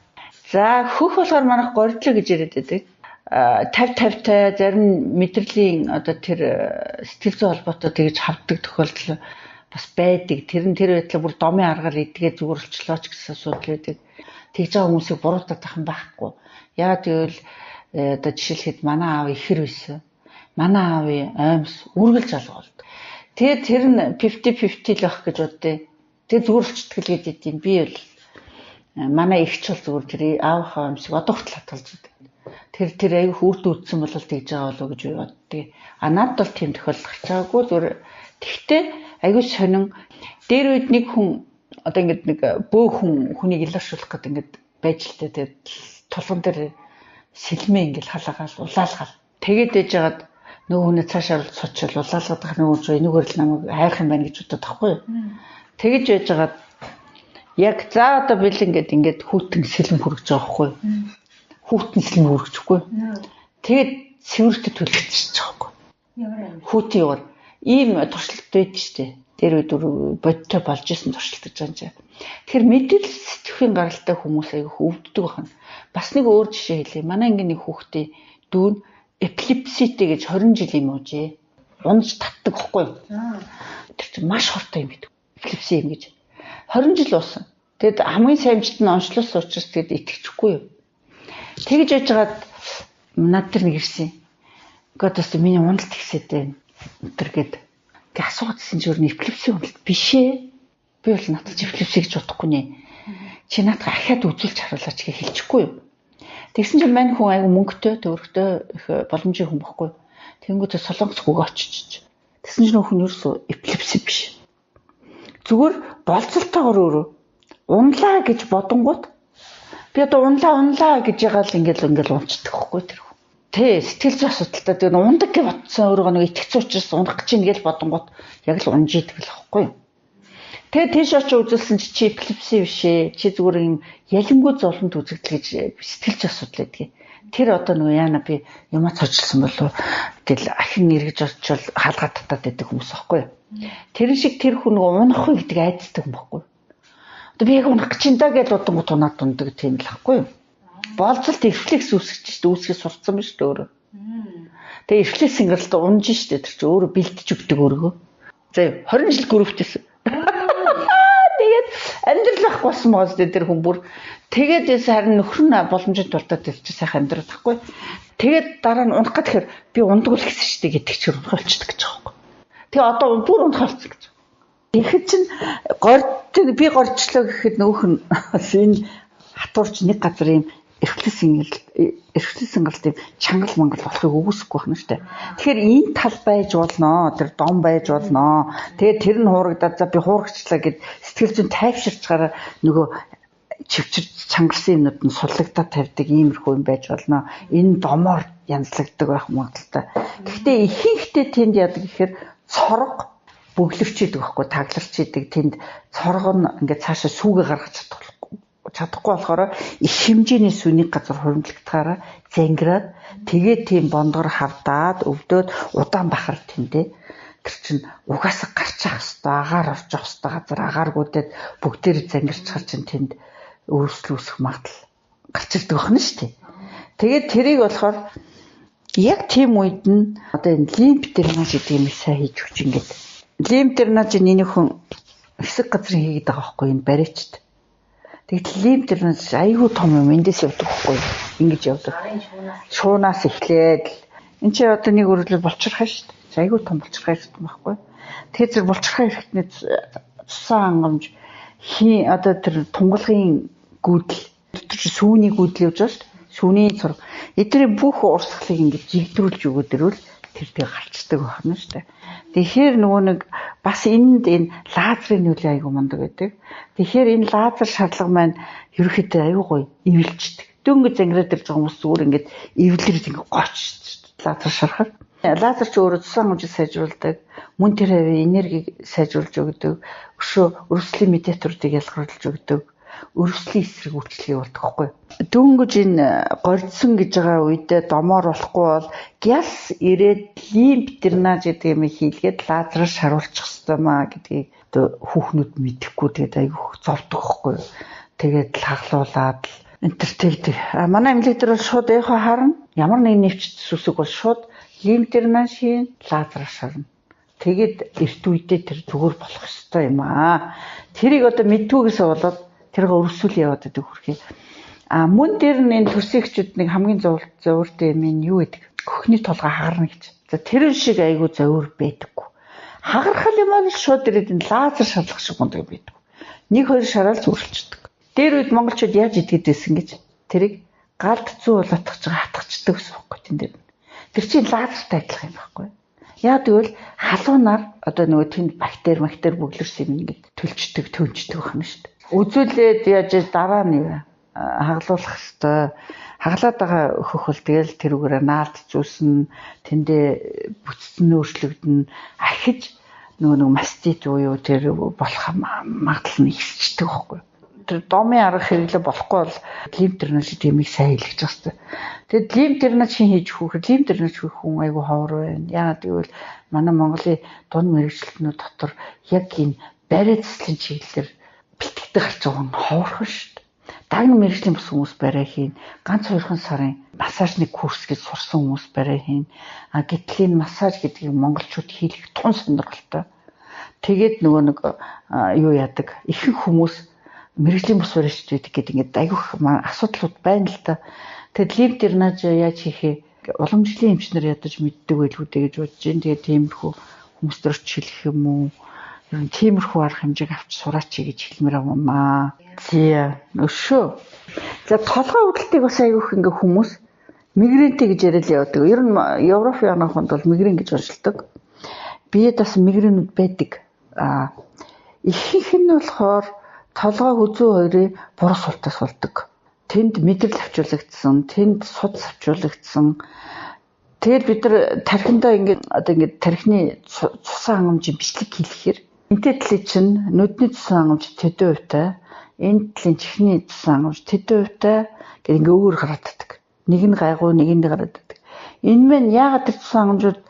За хөх болохоор манайх гордлоо гэж яриад байдаг. 50-50-тай зарим мэдрэлийн одоо тэр сэтгэл зүйн холбоотой тэгж хавдаг тохиолдол бас байдаг. Тэр байдлаар бүр домын аргаар идгээ зүгээр болчлоо ч гэсэн асуудал байдаг. Тэгж байгаа хүмүүсийг буруутгах юм байхгүй. Яагаад гэвэл одоо жишээлхэд манай аав ихэр байсан. Манай аавын аимс үргэлж алга болдог. Тэгээд тэр нь 50-50 л байх гэж боддیں۔ Тэгээд зүгээр болчихдаг л гэдэг юм. Би бол манай ихч бол зүгээр тэр аавынхаа аимсыг одоо хүртэл хатгалж байдаг. Тэр аюу хүрд үдсэн бол тэгж байгаа болов гэж би боддیں۔ Надад бол тийм тохиолдол гарч байгаагүй. Зүгээр тэгтээ аюу сонин дээр үед нэг хүн одоо ингэдэг нэг бөө хүнийг илэршүүлэх гэдэг ингэдэг байж л тээ. Тэгээд толгон дээр сэлмээ ингээл халаагаал улаалгаал. Тэгээд ээж жагаад нөгөө хүнээ цаашаа суучвал улаалгадаг нөгөө ч энэгээр л намайг хайрах юм байна гэж боддог таахгүй юу. Тэгэж байж жагаад яг за одоо бэлэн ингээд хүүтэн сэлэм хүргэж байгаа байхгүй юу. Хүүтэн сэлэм хүргэхгүй. Тэгээд цэвэртэй төлөвлөж байгаа байхгүй. Хүүтийн яваар ийм туршилт байдаг штэ. Тэр үед бодтой болж исэн туршилт гэж байгаа юм. Тэгэхээр мэдээлэл сэтгэхийн гаралтай хүмүүс аяг өвддөг байна. Бас нэг өөр жишээ хэлье. Манай ангийн нэг хүүхдээ дүүн эпилепситэй гэж 20 жил юм уужээ. Унаж татдаг байхгүй юу? Тэр чинь маш хортой юм гэдэг. Эпилепси юм гэж. 20 жил уусан. Тэгэд хамгийн саймжт нь онцлуулсан учраас тэгэд итгэчихгүй юу. Тэгж яжгаад над тэр нэг ирсэн. Гэхдээ миний уналт ихсээд байна. Тэргээд асуугдсан чинь эпилепси уналт биш ээ. Би бол надад эпилепси гэж бодохгүй нэ. Чи надад ахаад үзүүлж харуулаач гэж хэлчихгүй юу. Тэгсэн чинь мань хүн аягүй мөнгөтэй, төвөрхтэй их боломжийн хүн байхгүй. Тэнгүүтээ солонгос гүг очиж. Тэгсэн чинь хүн ерөөсөө эпилепси биш. Зүгээр болцолтойгоор өөрөө унлаа гэж бодонгууд би одоо унлаа гэж ягаал ингээл унцдаг байхгүй тэр хүн. Тэ сэтгэл зүйн асуудалтай тэр ундаг гэж бодсон өөрөө нэг итгэц учраас унах гэж ин гэж бодонгууд яг л унж идэг л байхгүй. Тэгээ тийш очиж үзүүлсэн чи эпилепси биш ээ. Чи зүгээр юм ялимгүй зовлонт үзэгдэл гэж сэтгэлж асуудал байдгийг. Тэр одоо нөгөө яана би юмаа цожилсан болов гэл ахин эргэж очивол хаалгаа татаад байдаг хүмүүс байхгүй. Тэр шиг тэр хүн нөгөө унах вэ гэдэг айддаг юм байхгүй. Одоо би яг унах гэж энэ гэж бодонгууд унаад дундаг тийм л байхгүй. Болцолт рефлекс үүсгэж шүү дээ. Үүсгэж сурцсан ба шүү дээ өөрөө. Тэгээ рефлекс ингээл унж шүү дээ. Тэр чинь өөрөө бэлтэж өгдөг өөрөө. За 20 жил гөрөвтэйсэн. Тэгээд амьдрал ах болсон байгаа зү тэр хүн бүр тэгээд харин нөхөр нь боломжтой тултаад чи сайхан амьдрал тахгүй. Тэгээд дараа нь унах гэхээр би ундаг л гэсэн шүү дээ гэдэг чи унах болчихдог гэж байгаа юм. Тэгээ одоо бүр унах болсон гэж. Тэгэхэд чин би горчлоо гэхэд нөөх нь энэ хатуурч нэг газар юм эрхлэсэн гал тийм чангал мангал болохыг үгүйсэхгүй байна шүү дээ. Тэгэхээр энэ тал байж болно, тэр дом байж болно. Тэгээд тэр нь хуурагдаад за би хуурагчлаа гэд сэтгэл зүйн тайвширчгаар нөгөө чивчир чангалсан юмнууд нь суллагдаад тавьдаг иймэрхүү юм байж болно. Энэ домоор янзлагддаг байх магадaltaй. Гэхдээ ихэнхдээ тэнд яадаг гэхээр цорго бөглөвч идэг байхгүй тагларч идэг тэнд цорго нь ингээд цаашаа сүүгээ гаргаж чадахгүй болохоор их хэмжээний сүнийг газар хуримтлагдахаараа зангираад тэгээд тийм бондгор хавдаад өвдөөд удаан бахар тэндээ тэр чинь угаасаа гарч ах хэвээр агаар орж авах хэвээр газар агааргуудад бүгдээр зангирч хар чинь тэнд өөрчлөл үүсэх магадлал гарч ирдэг байна шүү дээ. Тэгээд тэрийг болохоор яг тийм үед нь одоо энэ лимф дренаж гэдэг юм сайн хийж өгч ингээд лимф дренаж нэг хүн хэсэг газрын хийгээд байгаа байхгүй энэ бариачд. Тэгэхдээ лимф дренаж айгүй том юм эндээс явдаг байхгүй ингэж явдаг. Шуунаас эхлээд энэ чи одоо нэг өрөөлөл болчихрах шүү дээ. Айгүй том болчихрах юм байхгүй. Тэгэхээр зэрэг болчихрах хэрэгтний цусан хангамж одоо тэр тунгалгын гүйдэл тэр сүүний гүйдэл явж байгаа шүү дээ. Сүүний зураг эдгээр бүх урсгалыг ингэж жигдрүүлж өгөөд ирвэл тэр гарчдаг байна шүү дээ. Тэгэхээр нөгөө нэг бас энэ лазерын нөлөө айгүй мундаг байдаг. Тэгэхээр энэ лазер шаардлага маань ерөөхдөө айгүй гоё эвэлждэг. Дөнгөж зангираад ирж байгаа хүмүүс зүгээр ингээд эвлэрж ингээд гоочж лазер шарахаар. Лазер ч өөрөө цусан хэмжээ сайжруулдаг, мөн тэр хавийн энергийг сайжруулж өгдөг, өрсөлийн медиаторуудыг ялгаруулж өгдөг, өрсөлийн эсрэг үйлчлэгийг болдог байхгүй. Дөнгөж энэ горьдсон гэж байгаа үедээ домоор болохгүй бол гяс ирээд лимф дренаж гэдэг юм хийлгээд лазераар шаруулчих хэвээр маа гэдгийг хүүхнүүд мэдэхгүй тэгээд айгүй зовдөг байхгүй. Тэгээд хаглуулаад энтер тэгдэг. Манай эмнэлэгтэр бол шууд яг харна. Ямар нэг нэвчт сүсэг бол шууд лимф дренажийн лазер шарна. Тэгээд эрт үедээ тэр зүгээр болох ёстой юм аа. Тэрийг одоо мэдтгүйгээсээ болоод тэрийг өрсүүл яваад байдаг хүрхий. Мөн дээр нь энэ төрсөгчүүд нэг хамгийн зовиртой юм нь юу гэдэг? Хөхний толгой хагарна гэж. За тэр шиг айгүй зовир байдаггүй. Хагархал юм бол шууд ирээд энэ лазер шалгах шиг мундаг байдаг. 1-2 шараал зүрхэлждэг. Дээр үед монголчууд яаж идэгэд байсан гэж тэрийг галд зүү болоотгож байгаа хатгачдаг гэсэн байхгүй тийм дээр. Тэр чинь лазертай адилхан юм байхгүй. Яг тэгвэл халуунаар одоо нөгөө тэнд бактери бөглөрсөн юм ингээд төлчдөг байна шүү дээ. Үзүүлээд яаж дараа нь хаглуулах хэвээр хаглаад байгаа хөх бол тэгэл тэрүүгээр наалд зүүсэн тэндээ бүтцэн өөрчлөгдөн ахиж нөгөө мастит буюу тэр болох магадлал нь ихсчдэг байхгүй. Тэр домын арга хэрэглээ болохгүй бол лимф дренаж тиймийг сайн хийлгэж байгаа хэвээр. Тэгэд лимф дренаж хийж хүүхэд лимф дренаж хийх хүн айгүй ховор байна. Яагаад гэвэл манай Монголын дунд мэргэжилтнүүд дотор яг энэ бариа цэцлийн чиглэлээр бэлтгэдэг гарч байгаа нь ховорхон шүү дээ. Дагны мэргэжлийн бус хүмүүс бариа хийн, ганц 2 сарын массажны курс гэж сурсан хүмүүс бариа хийн. Гэтэл энэ массаж гэдгийг монголчууд хийх тун сонирхолтой. Тэгээд нөгөө нэг юу яадаг ихэнх хүмүүс мэргэжлийн бус бариачд байдаг гэдэг ингээд айгүйх асуудлууд байна л да. Тэгэд лимф дренаж яаж хийхээ уламжлалын эмчнэр ядаж мэддэг байлгүй гэж бодож байна. Тэгээд тиймэрхүү хүмүүст орч хэлэх юм уу? Ер нь тиймэрхүү арга хэмжээг авч сураач гэж хэлмээр байна. Зя өшөө. За толгой өвдөлтийг бас айгүйх ингээ хүмүүс мигрентэй гэж яриад явдаг. Ер нь Европын анханд бол мигрен гэж онцолдог. Биед бас мигренүүд байдаг. Ихэнх нь болохоор толгой хүзүү хоёрын буруу суултаас болдог. Тэнд мэдрэл авчуулагдсан, тэнд судас авчуулагдсан. Тэгээд бид нар тархиндаа ингээд тархины цусан хангамжийн бичлэг хийлгэхээр энтэй талын чинь нүдний цусан хангамж тэдэн хувьтай, энэ талын чихний цусан хангамж тэдэн хувьтай гэдэг ингээ өөр гараад байдаг. Нэг нь гайгүй, нэг нь гараад байдаг. Энэ мэн яагаад тэр цусан хангамжууд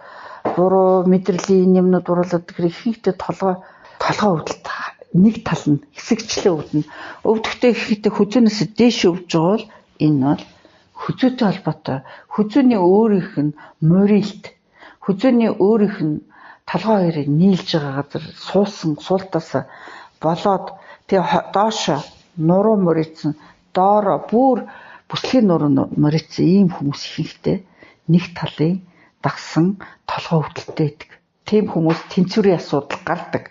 буруу мэдрэлийн юмнууд буруулаад тэгэхээр ихэнхдээ толгой өвдөлт нэг тал нь хэсэгчлээ өвдөн. Өвдөхдөө ихэнхдээ хүзүүнээс дээш өвдөж байгаа бол энэ бол хүзүүтэй холбоотой. Хүзүүний өөрийнх нь морилт, хүзүүний өөрийнх нь толгой хоёрыг нийлж байгаа газар суултаас болоод тэгээ доошо нуруу морицсан, доороо бүр бүслийн нуруу морицсан ийм хүмүүс ихэнхдээ нэг талын дагсан толгой өвдөлттэй байдаг. Тийм хүмүүс тэнцвэрийн асуудал гардаг.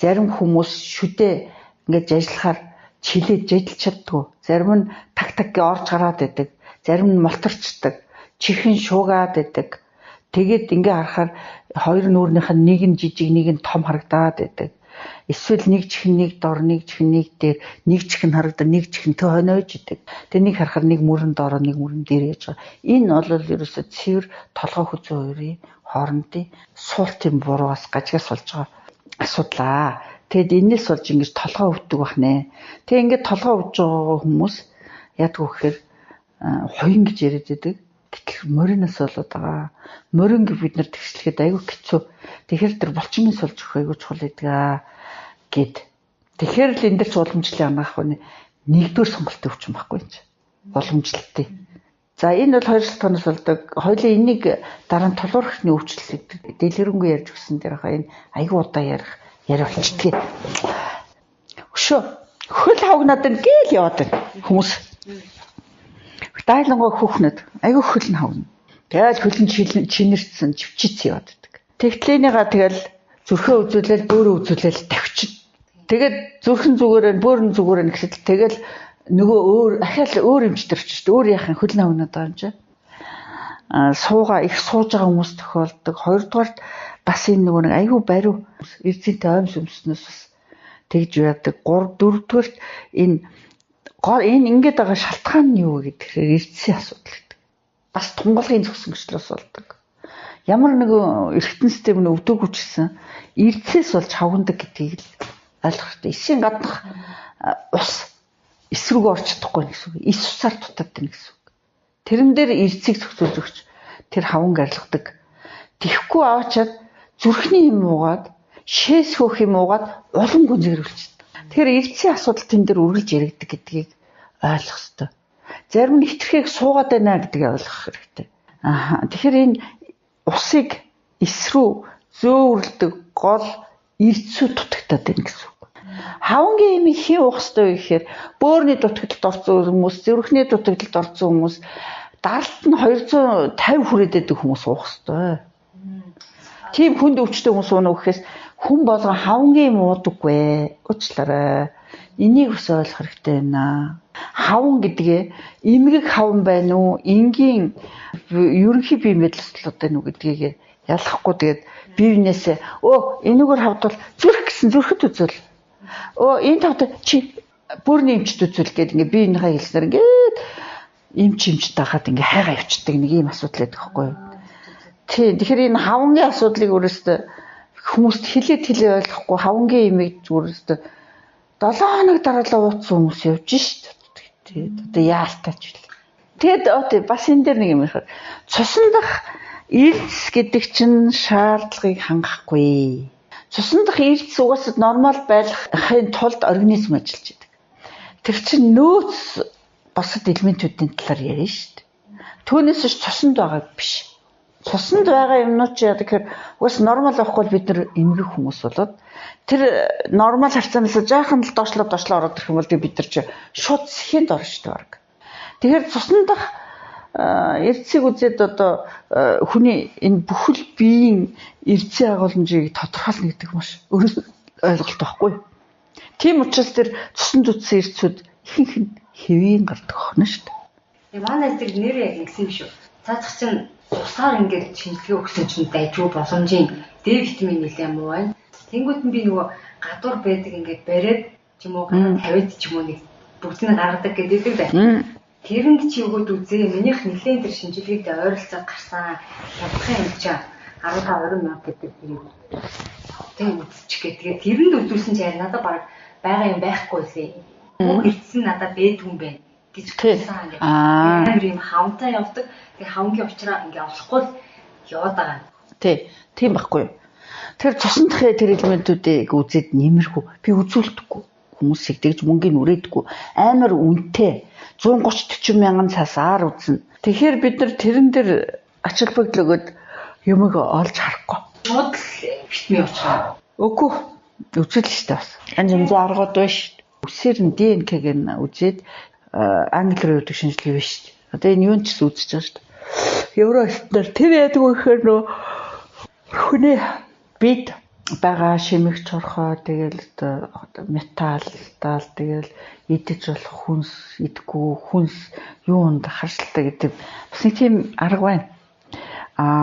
Зарим хүмүүс шүдээ ингэж ажиллахаар чилээд жажилж чаддгүй. Зарим нь так орж гараад байдаг. Зарим нь молторчдаг. Чихэн шуугаад байдаг. Тэгээд ингээ харахаар хоёр нүүрнийх нь нэг нь жижиг, нэг нь том харагдаад байдаг. Эсвэл нэг чихэн нэг дор, нэг чихэн нэг дээр, нэг чихэн харагдаад нэг чихэн тө хонойж идэг. Тэгээ нэг харахаар нэг мөрөн доороо, нэг мөрөн дээр яаж байгаа. Энэ бол ерөөсөө цэвэр толгой хүзүү хоёрын хоорондын суултын буруугаас гажигаас болж байгаа асуудлаа. Тэгэд энэс болж ингэж толгой өвддөг бахнэ. Тэгээ ингээд толгой өвдөж байгаа хүмүүс яадаг вэ гэхээр хуйн гэж яриад байдаг. Гэтэл моринос болоод байгаа. Морин гэж бид нар тэгшлэхэд айгүй хэцүү. Тэгэхээр тэр булчингийн сулж өгөх айгүй чухал байдаг гэд. Тэгэхээр л энэ дэр ч уламжлалын ангаах хүний нэгдүгээр сонголтын өвчин байхгүй юм чи. Уламжлалтын. За энэ бол хоёр шалтгаанаас болдог. Хоёулаа энийг дараа нь толгуурхны өвчлөл гэдэг. Дэлгэрэнгүй ярьж өгсөн дээр хаа энэ айгүй удаа яриа болчихдээ. Өшөө хөл хавгнаад нь гээл яваад байна хүмүүс. Дайлангой хүүхнүүд айгүй хөл нь хавна. Тэгэл хөл нь чинэрсэн чивчиц яваад байдаг. Тэгтлэнийга тэгэл зүрхээ үзүүлэл бөөрөө үзүүлэл тавьчих. Тэгээд зүрхэн зүгээрээ бөөрн зүгээрээ гэхэд тэгэл нөгөө ахаал өөр юмч төрчих шүү дээ. Өөр яхан хөл нь хавнаад байгаа юм чи. Сууга их сууж байгаа хүмүүс тохиолдог. Хоёрдугаарт бас энэ нөгөө нэг айгүй бариу эрдэнэтэй оймс өмснөөс бас тэгж яадаг. 4-дүгээрт энэ ингээд байгаа шалтгаан нь юу вэ гэхээр эрдэсийн асуудал гэдэг. Бас тунгалгын зөвсөнгөчлөөс болдог. Ямар нэгэн эргэтэн систем нь өвдөг хүчсэн эрдэсээс болж хавгнадаг гэдгийг л ойлгох хэрэгтэй. Эсийн гаднах ус эсрэг орч чадахгүй гэсэн үг. Эс усаар дутаад байна гэсэн үг. Тэрэн дээр эрдэсийг зохицуулж өгч тэр хаван гарилгадаг. Тэхгүй аваачаад зүрхний юм уугаад, шээс хөөх юм уугаад улам гүнзгийрүүлчихдэг. Тэгэхээр эрдэсийн асуудал тэн дээр үргэлж яригддаг гэдгийг ойлгох хэрэгтэй. Зарим нь хитрхийг суугаад байна гэдгийг ойлгох хэрэгтэй. Тэгэхээр энэ усыг эсрүү зөөвөрлөдөг гол эрдэсүү дутагтаад байна гэсэн үг. Хавангийн имийг хэн уух ёстой вэ гэхээр бөөрийн дутагдлалд орсон хүмүүс, зүрхний дутагдлалд орсон хүмүүс, даралт нь 250 хүрээд байдаг хүмүүс уух ёстой. Тийм хүнд өвчтэй хүмүүс уунаа гэхээс хүн болгон хавангийн им уудаггүй. Уучлаарай. Энийг бас ойлгох хэрэгтэй байна. Хаван гэдгээ эмгэг хаван байна уу? Энгийн ерөнхий бие мэдлэлт байна уу гэдгийг ялахгүй тэгээд биенээсээ энэгээр хавдвал зүрх гэсэн зүрхэт үзүүл. Энэ тавд чи бүрний эмчд үзүүл гэдэг ингээ биенийхээ хэлснээр ингээд эмчд тахад ингээ хайгаа явчихдаг нэг ийм асуудал байдаг байхгүй юу? Тийм. Тэгэхээр энэ хавангийн асуудлыг өөрөөсөө хүмүүст хэлээ ойлгохгүй хавангийн имийг өөрөөсөө 7 хоног дараалал ууцсан хүмүүс явж шít. Тэгээд одоо яалтаач вэ? Тэгээд бас энэ дээр нэг юм ярих. Цусан дах эрдэс гэдэг чинь шаардлагыг хангахгүй. Цусан дах эрдэс угаасаа нормал байхын тулд организм ажиллаж байдаг. Тэр чинь нөөц босод элементүүдийн талаар ярина шít. Түүнээс ч цусанд байгаа биш. Цусанд байгаа юмнууд чи яадаг гэхээр угаас нормал байхгүй бид нар эмгэг хүмүүс болоод тэр нормал харьцаанаас жаахан л доошлоо ороод ирэх юм бол бид нар чи шууд сэхэнд орно шүү дээ баг. Тэгэхээр цусанд дах эрдэсийг үзээд одоо хүний энэ бүхэл биеийн эрдэсийн агуулмжийг тодорхойлно гэдэг маш өөрөөр ойлголт байхгүй. Тийм учраас тэр цусанд үтсэн эрдэсүүд ихэнх нь хэвийн гардаг охно шүү дээ. Манай зэрэг нэр яг ингэсэн юм шүү. Цаацх чинь цусаар ингээд шинжилгээ өгсөн чинь дайжуу боломжийн Д витамин нэлээд муу байна. Тэнгүүд нь би нөгөө гадуур байдаг ингээд бариад ч юм уу гадаа тавиад ч юм уу нэг бүгднийг гаргадаг гэдэг дээ. Тэрэнд чи өгөөд үзээ. Минийх нэлээд тэр шинжилгээнд ойролцоо гарсан. Хямдхан юм чаа 15-20 мянга гэдэг хэрэг. Тийм үзчих гээ. Тэгээд тэрэнд үзүүлсэн чинь надад баг байгаа юм байхгүй лээ. Бүх эрдэс нь надад бэдгүн байна гэж хэлсэн юм. Амар юм хавтаа явдаг. Тэгээ хавангийн учраас ингээ олохгүй яваад байгаа. Тийм байхгүй юу. Тэр цусан дахь тэр элементүүдийг үзээд нэмэрхүү. Би үзүүлдэггүй. Хүмүүсийг тэгж мөнгөний үрээдэггүй. Амар үнэтэй 130-40 мянган цасаар үзнэ. Тэгэхээр бид нар тэрэн дээр ач холбогдол өгөөд юмыг олж харахгүй. Шууд л битмээ уучраа. Үгүй. Үзэл шүү дээ бас. Янз янзын аргууд байна шүү дээ. Үсээр нь ДНК-г нь үзээд англи руу явдаг шинжилгээ байна шүү дээ. Одоо энэ юунд ч үзэж байгаа шүү дээ. Евростаар тэр яадаг вэ гэхээр нөө хүний бид байгаа шимэг чорхоо тэгэл одоо металл тэгэл идэж болох хүнс идэггүй хүнс юунд харшилтай гэдэг бас нэг тийм арга байна.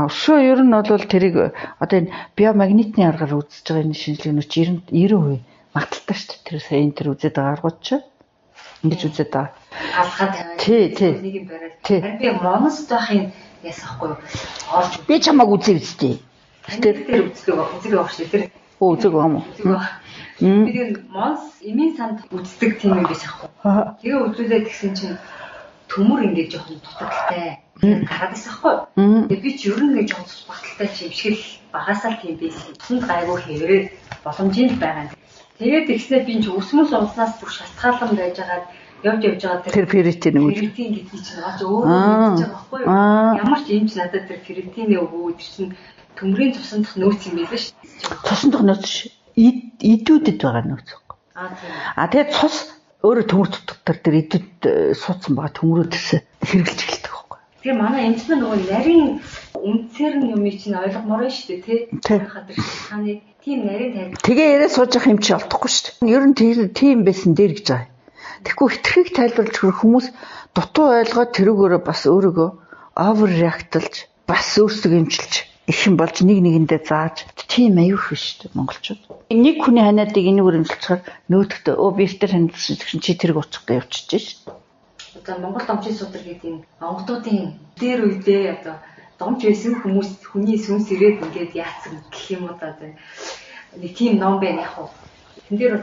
Өшөө ер нь бол тэрийг одоо энэ биомагнитны аргаар үзэж байгаа энэ шинжилгээнүүд 90% магадaltaй шүү дээ. Тэр сайн тэр үзээд байгаа аргууд ч ингэж үзээд байгаа. Алгаад тавиад нэг юм бариад. Би моност байхын ясахгүй орж би чамааг үзээ үстэй. Тэр үздэг байх шүү дээ. Үзэг юм уу? Би тэр монс эмийн санд үздэг тийм юм биш ахгүй. Тэгээ үзүүлээд гисэн чинь төмөр ингээд жоохон дутагдaltaй. Гараад байсан ахгүй. Тэгээ би ч ер нь ингээд жоохон дутагдaltaй юм шиг л багасаа тийм байсан. Тэнд гайгүй хэврээ боломжийн байгаа. Тэгээд тэгснээр би ч өсмөс унснаас бүр шалтгаалan байж байгаад явж байгаа тэр ферритин гэдэг чинь гооч өөрөө мэдчихэж байгаа байхгүй юу? Ямар ч юм ч надад тэр ферритинээ өгөө тэр чинь төмрийн цусан дах нөөц юм байлаа шүү дээ. Цусан дах нөөц идүүдэд байгаа нөөц. Тэгээд цус өөрөө төмөр дутагдтар тэр идүүд суудсан байгаа төмрүүдээс хэрэгжилж эхэлдэг байхгүй. Тэгээ манай эмч нар нөгөө нарийн үнцээр нь юм чинь ойлгомоор нь шүү дээ тий. Хадэр хааны тийм нарийн тайлбар. Тэгээ яриа сууж явах юм чи олдохгүй шүү дээ. Ер нь тийм байсан дээр гэж байгаа. Тэгэхгүй хитрхийг тайлбарлаж хөрөх хүмүүс дутуу ойлгоод тэрүүгээрээ бас өөрийгөө овер реактлж бас өөрсдөө эмчилж их юм болж нэг нэгэндээ зааж тийм аюух биш шүү дээ монголчууд. Нэг хүний ханиадыг энэгээр эмчилчихээр нөөдөртөө би ихтэй хандсан чи тэрийг уучах гэж явчихж шүү дээ. Одоо Монгол домчийн судар гэдэг онгодуудын дээр үедээ одоо домч байсан хүмүүс хүний сүнс ирээд ингээд яатсан гэх юм уу одоо нэг тийм ном байна яг хуу. Тэн дээр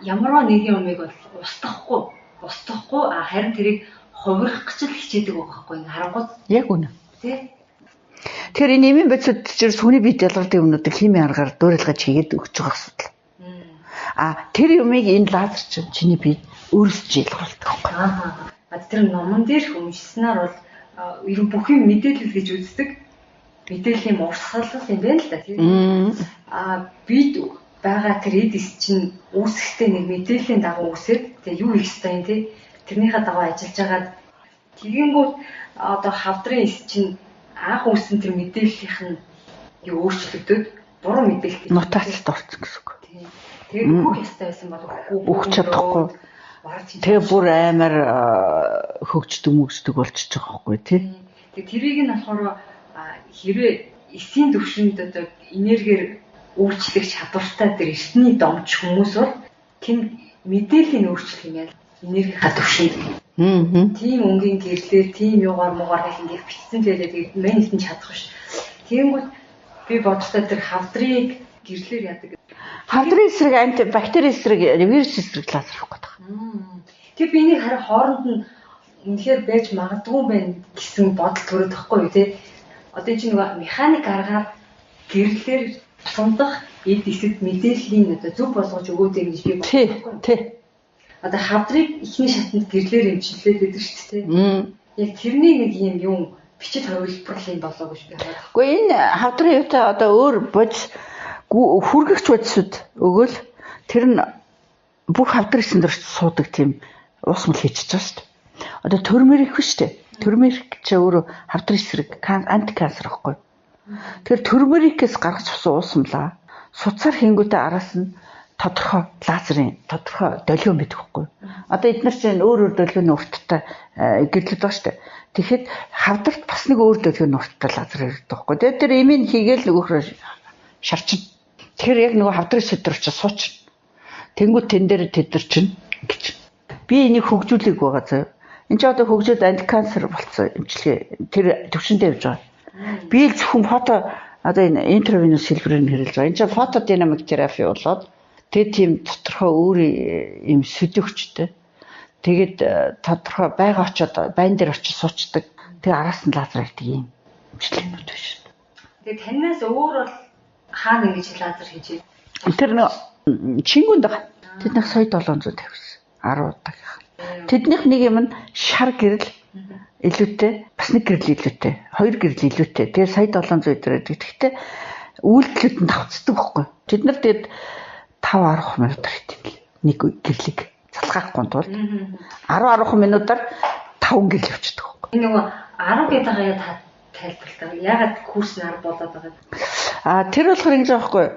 ямарваа нэг юмыг бол устгахгүй харин тэрийг хувирах гэж л хичээдэг байгаа байхгүй ингээ харангуй. Яг үнэ. Тэ. Тэгэхээр энэ эмийн бодисод чинь хүний биед ялгардаг юмнуудыг химийн аргаар дуурайлгаж хийгээд өгч байгаа асуудал. Тэр юмыг энэ лазер чинь чиний биед өөрсдөө ялгаруулдаг байхгүй. Тэр номон дээр уншсанаар бол ер нь бүх юм мэдээлэл гэж үздэг. Мэдээллийн урсгал юм байна л да тийм. Бид байгаа тэр эдис чинь үүсэхдээ нэг мэдээллийн дагуу үсээд тэгээ юу хийх ёстой юм тий. Тэрнийхээ дагуу ажиллаж байгаад тэгэнгүүт одоо хавдрын эс чинь анх үүсэн тэр мэдээллийнх нь юу өөрчлөгдөд буруу мэдээлэл нутацд орсон гэсэн үг. Тэгээд өгөх ёстой байсан бол өгч чадахгүй. Тэгээ бүр амар хөгждөг мөгждөг болчихж байгаа байхгүй тий. Тэгээд тэрийг нь болохоор хэрвээ эсийн төвшөнд одоо энергиэр өөрчлөх чадвартай тэр эртний домч хүмүүс бол тэнд мэдээллийн өөрчлөлт юм яа энергийнхаа төвшөнд. Тийм өнгийн гэрлээ, тийм юугаар муугаар гэх ингээд бичсэн лээ тэгээд менежмент чадах ш. Тэгэнгүүт би бодсоо тэр хавдрыг гэрлээр яадаг. Хавдрын эсрэг антибактери эсрэг вирус эсрэг лазер авах гэдэг. Тэр биений харин хооронд нь үнэхээр байж магадгүй байна гэсэн бодол төрөд тахгүй юу те. Одоо чинь нөгөө механик аргаар гэрлэлээр сундах эд эсэд мэдээллийн одоо зөв болгож өгөөд юм гэж би бодлоо. Тий. Одоо хавдрыг ихний шатанд гэрлэлээр эмчилээд байдаг шүү дээ. Яг тэрний нэг юм бичиж хувилбар юм болоо гэж би хараад. Гэхдээ энэ хавдрын юутай одоо өөр бодис хүргэгч бодисуд өгөөл тэр нь бүх хавдрын дөрч суудаг тийм уус мөл хийчихэж байгаа шүү дээ. Одоо турмерик биш үү? Турмерик ч өөрөө хавдрын эсрэг антиканцер байхгүй. Тэгэхээр турмерикээс гаргаж авсан уус млаа суцаар хийнгүүтээ араас нь тодорхой лазерын тодорхой долгион байдаг байхгүй. Одоо эдгээр чинь өөр долгионы урттай гэрлэдэг байгаа шүү дээ. Тэгэхэд хавдарт бас нэг өөр долгионы урттай лазер ирдэг байхгүй. Тэгээд тэр имийг хийгээл нөгөөхрөө шарчин. Тэгэхээр яг нөгөө хавдрын сэдвэр чи суучин. Тэнгүүд тэн дээр тэдэр чинь гэж. Би энийг хөгжүүлэх байгаа заяа. Энд ч одоо хөгжөөд антиканцер болцсон эмчилгээ тэр төвшөндөө явж байгаа. Би л зөвхөн фото одоо энэ интравенус хэлбэрээр хэрэглэж байгаа. Энд чинь фотодинамик терапи болоод тэгээд тийм тодорхой өөр юм сэдвчтэй. Тэгээд тодорхой байга очоод байн дээр очиж суучдаг. Тэгээд араас нь лазер хийдэг юм эмчилгээнүүд байна шүү дээ. Тэгээд танаас өөр бол хаана ингэж лазер хийж байна? Тэр нэг чингүнд байгаа. Тэднийх сая 750 гэсэн. 10 удаа. Тэднийх нэг юм нь шар гэрэл илүүтэй, бас нэг гэрэл илүүтэй, хоёр гэрэл илүүтэй. Тэгээ сая 700 дээр байдаг. Гэхдээ үйлдэлүүд нь давцдаг байхгүй. Тэд нар тэгээд 5-10 минутаар хийдэг. Нэг гэрлийг залгаахгүй тул 10-10 минутаар 5 гэрэл явчихдаг байхгүй. Энэ нөгөө 10 гэдэг аяа тайлбарлаа. Ягаад курс нар болоод байгаа? Тэр болохоор ингэж байгаа байхгүй.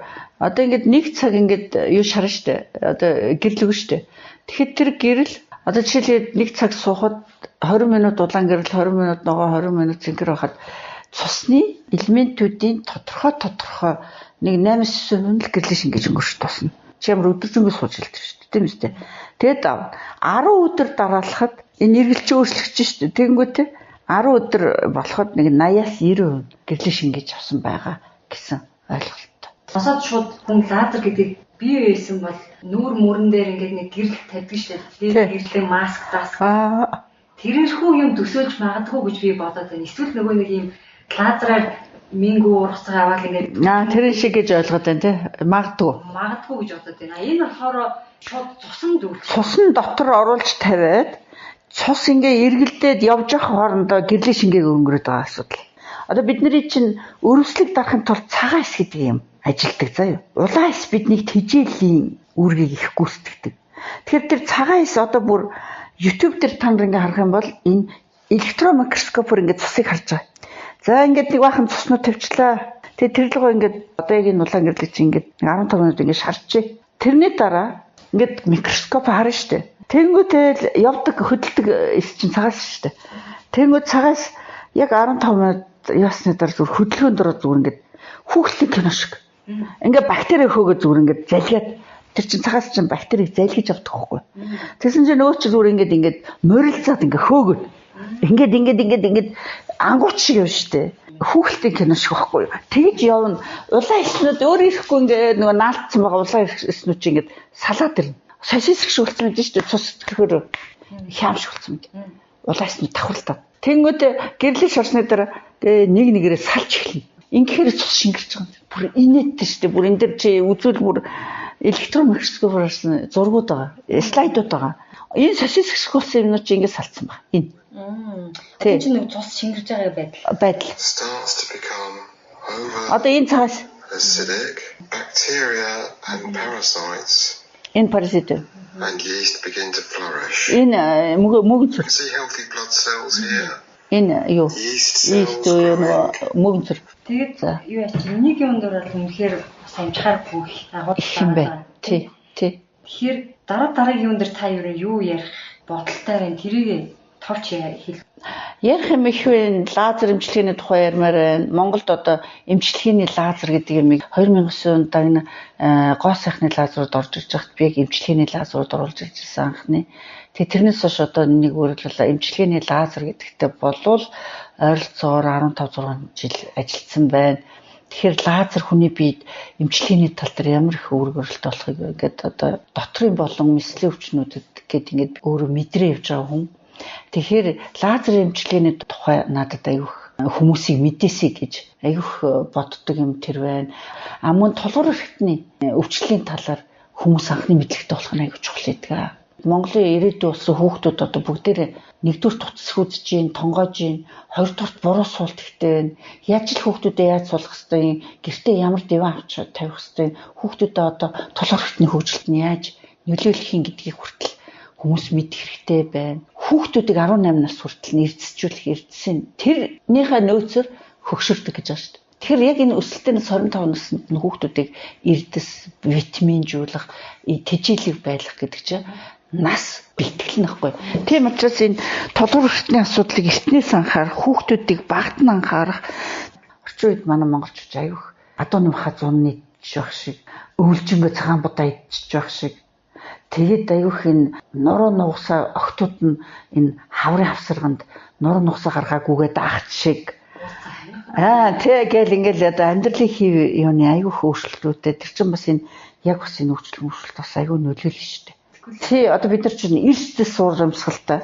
Одоо ингээд нэг цаг ингээд юу шарна штэ. Одоо гэрэл өгнө штэ. Тэгэхэд тэр гэрэл одоо жишээлбэл нэг цаг суухад 20 минут улаан гэрэл 20 минут нөгөө 20 минут зингэр байхад цусны элементүүдийн тодорхой нэг 8-9% л гэрлэж ингэж өнгөрч тусна. Чи ямар өдөржингөө сууж илдэг шүү дээ. Тийм үстэй. Тэгэд 10 өдөр дараалахад энэ эргэлч өөрчлөгдөж шүү дээ. Тэгэнгүүтээ 10 өдөр болоход нэг 80-аас 90% гэрлэж шингээж авсан байгаа гэсэн ойлголттой. Босоод шууд хүн лазер гэдэг бие байсан бол нүүр мөрөн дээр ингээд нэг гэрэл тавьдаг шүү дээ. Гэрлээ маск таск. Тэрнэрхүү юм төсөөлж магадгүй гэж би бодоод байна. Эсвэл нөгөө нэг юм лазераар мингүү ургацгаа аваад ингээд тэр шиг гэж ойлгоод байна тий. Магадгүй гэж бодоод байна. Энэ болохоор шууд цусан дүүл. Цусан дотор оруулж тавиад цус ингээ эргэлдээд явж явах хоорондоо гэрлийн шингээг өнгөрөөд байгаа асуудал. Одоо бидний чинь өрөвслөг дарахын тулд цагаан эс гэдэг юм ажилдаг заяа. Улаан эс биднийг тэжээлийн үүргийг их гүйцэтгэдэг. Тэгэхээр тэр цагаан эс одоо бүр YouTube дээр та нар ингээ харах юм бол энэ электрон микроскопоор ингээ цусыг харж байгаа. За ингээд нэг бахан цуснууд тавьчлаа. Тэгээ тэрлэгөө ингээд одоо яг энэ улаан гэрлэг чинь ингээд 15 минут ингээд шарчээ. Тэрний дараа ингээд микроскоп харна штэ. Тэнгүүтэл явдаг хөдөлдөг эс чинь цагаас штэ. Тэнгүүд цагаас яг 15 минут ясны дараа зүр хөдөлгөөнд дөрөв зүр ингээд хүүхлийн кино шиг. Ингээд бактери хөөгөө зүр ингээд залгиад тэр чин цагаас чин бактерийг залгиж авдаг байхгүй. Тэгсэн чинь нөгөө чи зүр ингээд морилцаад ингээд хөөгөө. Ингээд ангууч шиг юм штэ. Хүүхэлтийн кино шиг байхгүй. Тэгж явна. Улаан эснүүд өөр ирэхгүй ингээд нөгөө наалтсан байгаа улаан эснүүд чи ингээд салаад ирнэ. Сосиск шиг болцсон юм шүү дээ. Цус тэгэхээр хям шиг болцсон юм. Улаан эснүүд давхарлаа. Тэнгүүд гэрлэж шорсны дараа нэг нэгээрээ салж эхэлнэ. Ингэхээр цус шингэрч байгаа. Бүр инээдтэй шүү дээ. Бүр энэ дэр чи үзүүл бүр электрон микроскопоор зургууд байгаа. Слайдууд байгаа. Энэ сосиск болсон юмнууд чи ингэ салцсан баг. Энэ. Тэр чинь нэг цус шингэрж байгаа байдал. Одоо энэ цагаас acidic bacteria and parasites. Энэ паразит. And yeast begin to flourish. Энэ мөгөн цус. See healthy blood cells here. Энэ юу? Yeast мөгөн цус. Тэгээд юу яач энийг юм дураар үнэхээр амжихаар бүх агуулсан байна. Тий. Тэгэхээр дараагийн юм дээр та юу ярих бодолтой байна? Тэрийг товч хэл. Ярих юм их вэ? Лазер эмчилгээний тухай ярмаар байна. Монголд одоо эмчилгээний лазер гэдэг юм 2009 онд энэ гоо сайхны лазерууд орж ирж байхад би яг эмчилгээний лазерууд оруулж ирсэн анхны. Тэгээ тэрнээс хойш одоо нэг өөрөлдөл эмчилгээний лазер гэдэгтээ болвол ойролцоогоор 15-6 жил ажилласан байна. Тэгэхээр лазер хүний биед эмчилгээний тал дээр ямар их үүрэг өрөлт болохыг ингээд одоо дотрын болон мэслийн өвчнүүдэд гээд ингээд өөрөө мэдрээ явж байгаа хүн. Тэгэхээр лазер эмчилгээний тухай надад аюух хүмүүсийг мэдээсэй гэж аюух боддог юм тэр байна. Мөн толгор өрхтний өвчлөлийн талаар хүмүүс анхны мэдлэгтэй болох нь аюух чухал гэдэг. Монголын ирээдүйн болсон хүүхдүүд одоо бүгдээрээ нэгдүгээр туцс үзэж гин, тонгоож гин, хоёрдугаарт буруу суулт ихтэй байна. Яаж л хүүхдүүдэд яаж суулгах ёстой, гэртээ ямар диван авч тавих ёстой, хүүхдүүдэд одоо толгор өрхтний хөгжилд нь яаж нөлөөлөх юм гэдгийг хүртэл хүмүүс мэдэх хэрэгтэй байна. Хүүхдүүдийг 18 нас хүртэл эрдэсжүүлэх эрдэсийн тэрнийхээ нөөцөөр хөгшөрдөг гэж байна шүү дээ. Тэгэхээр яг энэ өсөлтөөс 25 наснд нь хүүхдүүдийг эрдэс, витаминжуулах, тэжээлэг байлгах гэдэг чинь нас бэлтгэл нөхгүй. Тийм учраас энэ толгор өрхтний асуудлыг эртнээс анхаарах, хүүхдүүдийг багт нь анхаарах. Орчин үед манай монголчууд аюух адууны махаа зун нийтж байх шиг, өвлжингөө цагаан будаа идчих байх шиг. Тэгээд аюух энэ нуруу нугасаа охтууд нь энэ хаврын хавсарганд нуруу нугасаа гаргаагүйгээд ахт шиг. Тэгэл ингээл одоо амьдралын хэв юуны аюух өөрчлөлтүүдэд тэр чинь бас энэ яг бас энэ өөрчлөлт бас аюу нөлөөлнө шүү дээ. Тий одоо бид нар чинь эрсдэс суурамсгалтай,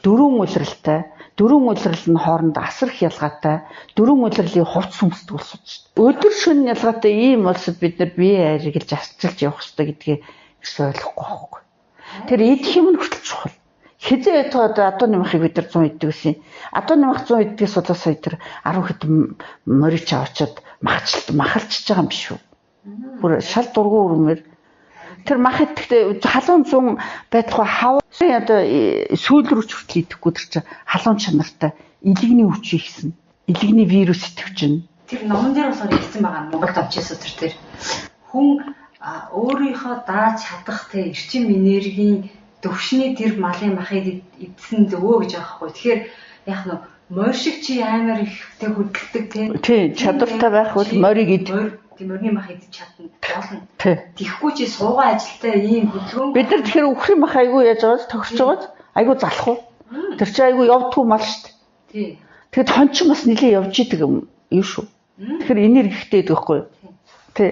дөрвөн улиралтай, дөрвөн улирал нь хооронд асар их ялгаатай, дөрвөн улирлын хувцс өмсдөг болсон шүү дээ. Өдөр шөнө ялгаатай ийм улсад бид нар бие арилж арчилж явах хэрэгтэй гэдгийг ерөөсөй ойлгохгүй байхгүй. Тэр идэх юм нь хүртэл чухал. Хизээ одоо адууны махыг бид нар 100 иддэг гэсэн. Адууны мах 100 иддгээс удаа сая тэр 10 хэдэн морич аваачаад махалчж байгаа юм биш үү? Бүр шал дургуун өрмөр. Тэр мах идэхдээ халуун 100 байтугай хав одоо сүүл рүү ч хүртэл идэхгүй тэр чинь халуун чанартай илэгний хүч ихсэн. Илэгний вирус идэвчин. Тэр номон дээр болохоор хэлсэн байгаа Монголд авчихсан тэр хүн өөрийнхөө дааж чадах тэ эрчим энергийн төвшний тэр малын махыг идсэн зөвөө гэж байгаа байхгүй. Тэгэхээр яг нь морь шиг чи амар их тэг хөдөлдөг тий чадвартай байх бол морийг ид. Тийм морины мах идэж чадна болно. Тэгэхгүй чи суугаа ажилтай ийм хөдөлгөөн. Бид нар тэгэхээр үхрийн мах айгүй яаж байгаа тохирч байгаа айгүй залах уу? Тэр чи айгүй явдгүй мал шүү дээ. Тий. Тэгэд хончин бас нэлээ явж идэг юм шүү. Тэгэхээр энергитэй байдаг байхгүй юу? Тий.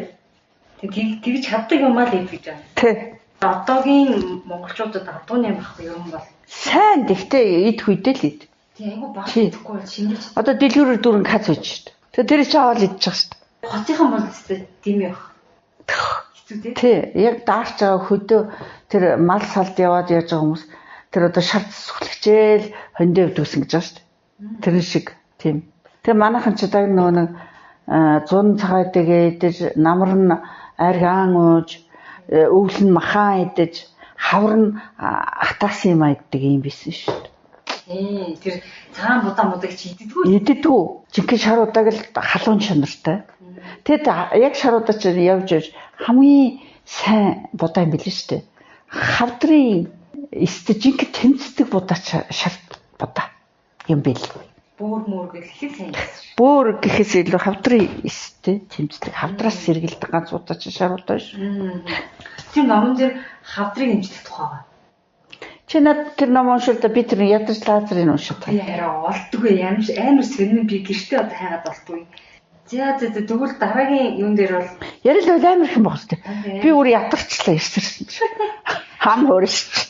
Тэгж чаддаг юм аа л идэж байгаа. Тий. Одоогийн монголчуудад адууны мах ер нь бол сайн гэхдээ идэх үедээ л ид. Тий айгүй баг идэхгүй бол шингэж. Одоо дэлгүүрээр дүүрэн кац үйж шүү дээ. Тэгээ тэр чи аваад идэж байгаа шүү дээ. Хотынхан бол тест тийм явах. Тий, яг даарч байгаа хөдөө тэр мал салд яваад яаж байгаа хүмүүс тэр одоо шарц сүхлэгчээл хондоо өвдгсөн гэж байгаа шүү дээ. Тэр шиг тийм. Тэгээ манайхан ч одоо нэг 100 цагаа идэж, намар нь аргаан ууж, өвөл нь махаан идэж, хавар нь атаасан юм иддэг юм байсан шүү дээ. Тэр цагаан будаа чи иддэггүй. Иддэггүй. Жинхэнэ шар удааг л халуун чанартай. Тэгэд яг шар удаа ч явж хамгийн сайн будаа юм билээ шүү дээ. Хавдрын стежинг тэмцдэг будаа шар будаа юм бэл. Бөөр мөр гэх их сайн. Бөөр гэхээс илүү хавдрын эстэй тэмцдэг. Хавдраас сэргэлдэг ганц удаа ч шар удаа шүү. Тэр номон дээр хавдрыг эмчлэх тухай байгаа. Чи над тэр ном уншвал би тэр ядарч лазерыг уншаад. Яараа олдгүй амар сэрнэ би гэртээ одоо хайгаад олдгүй. За тэгвэл дараагийн юм дээр бол ярил амар их юм байна шүү дээ. Би өөр ядарчлаа ирсэрсэн чи. Хам хуурч.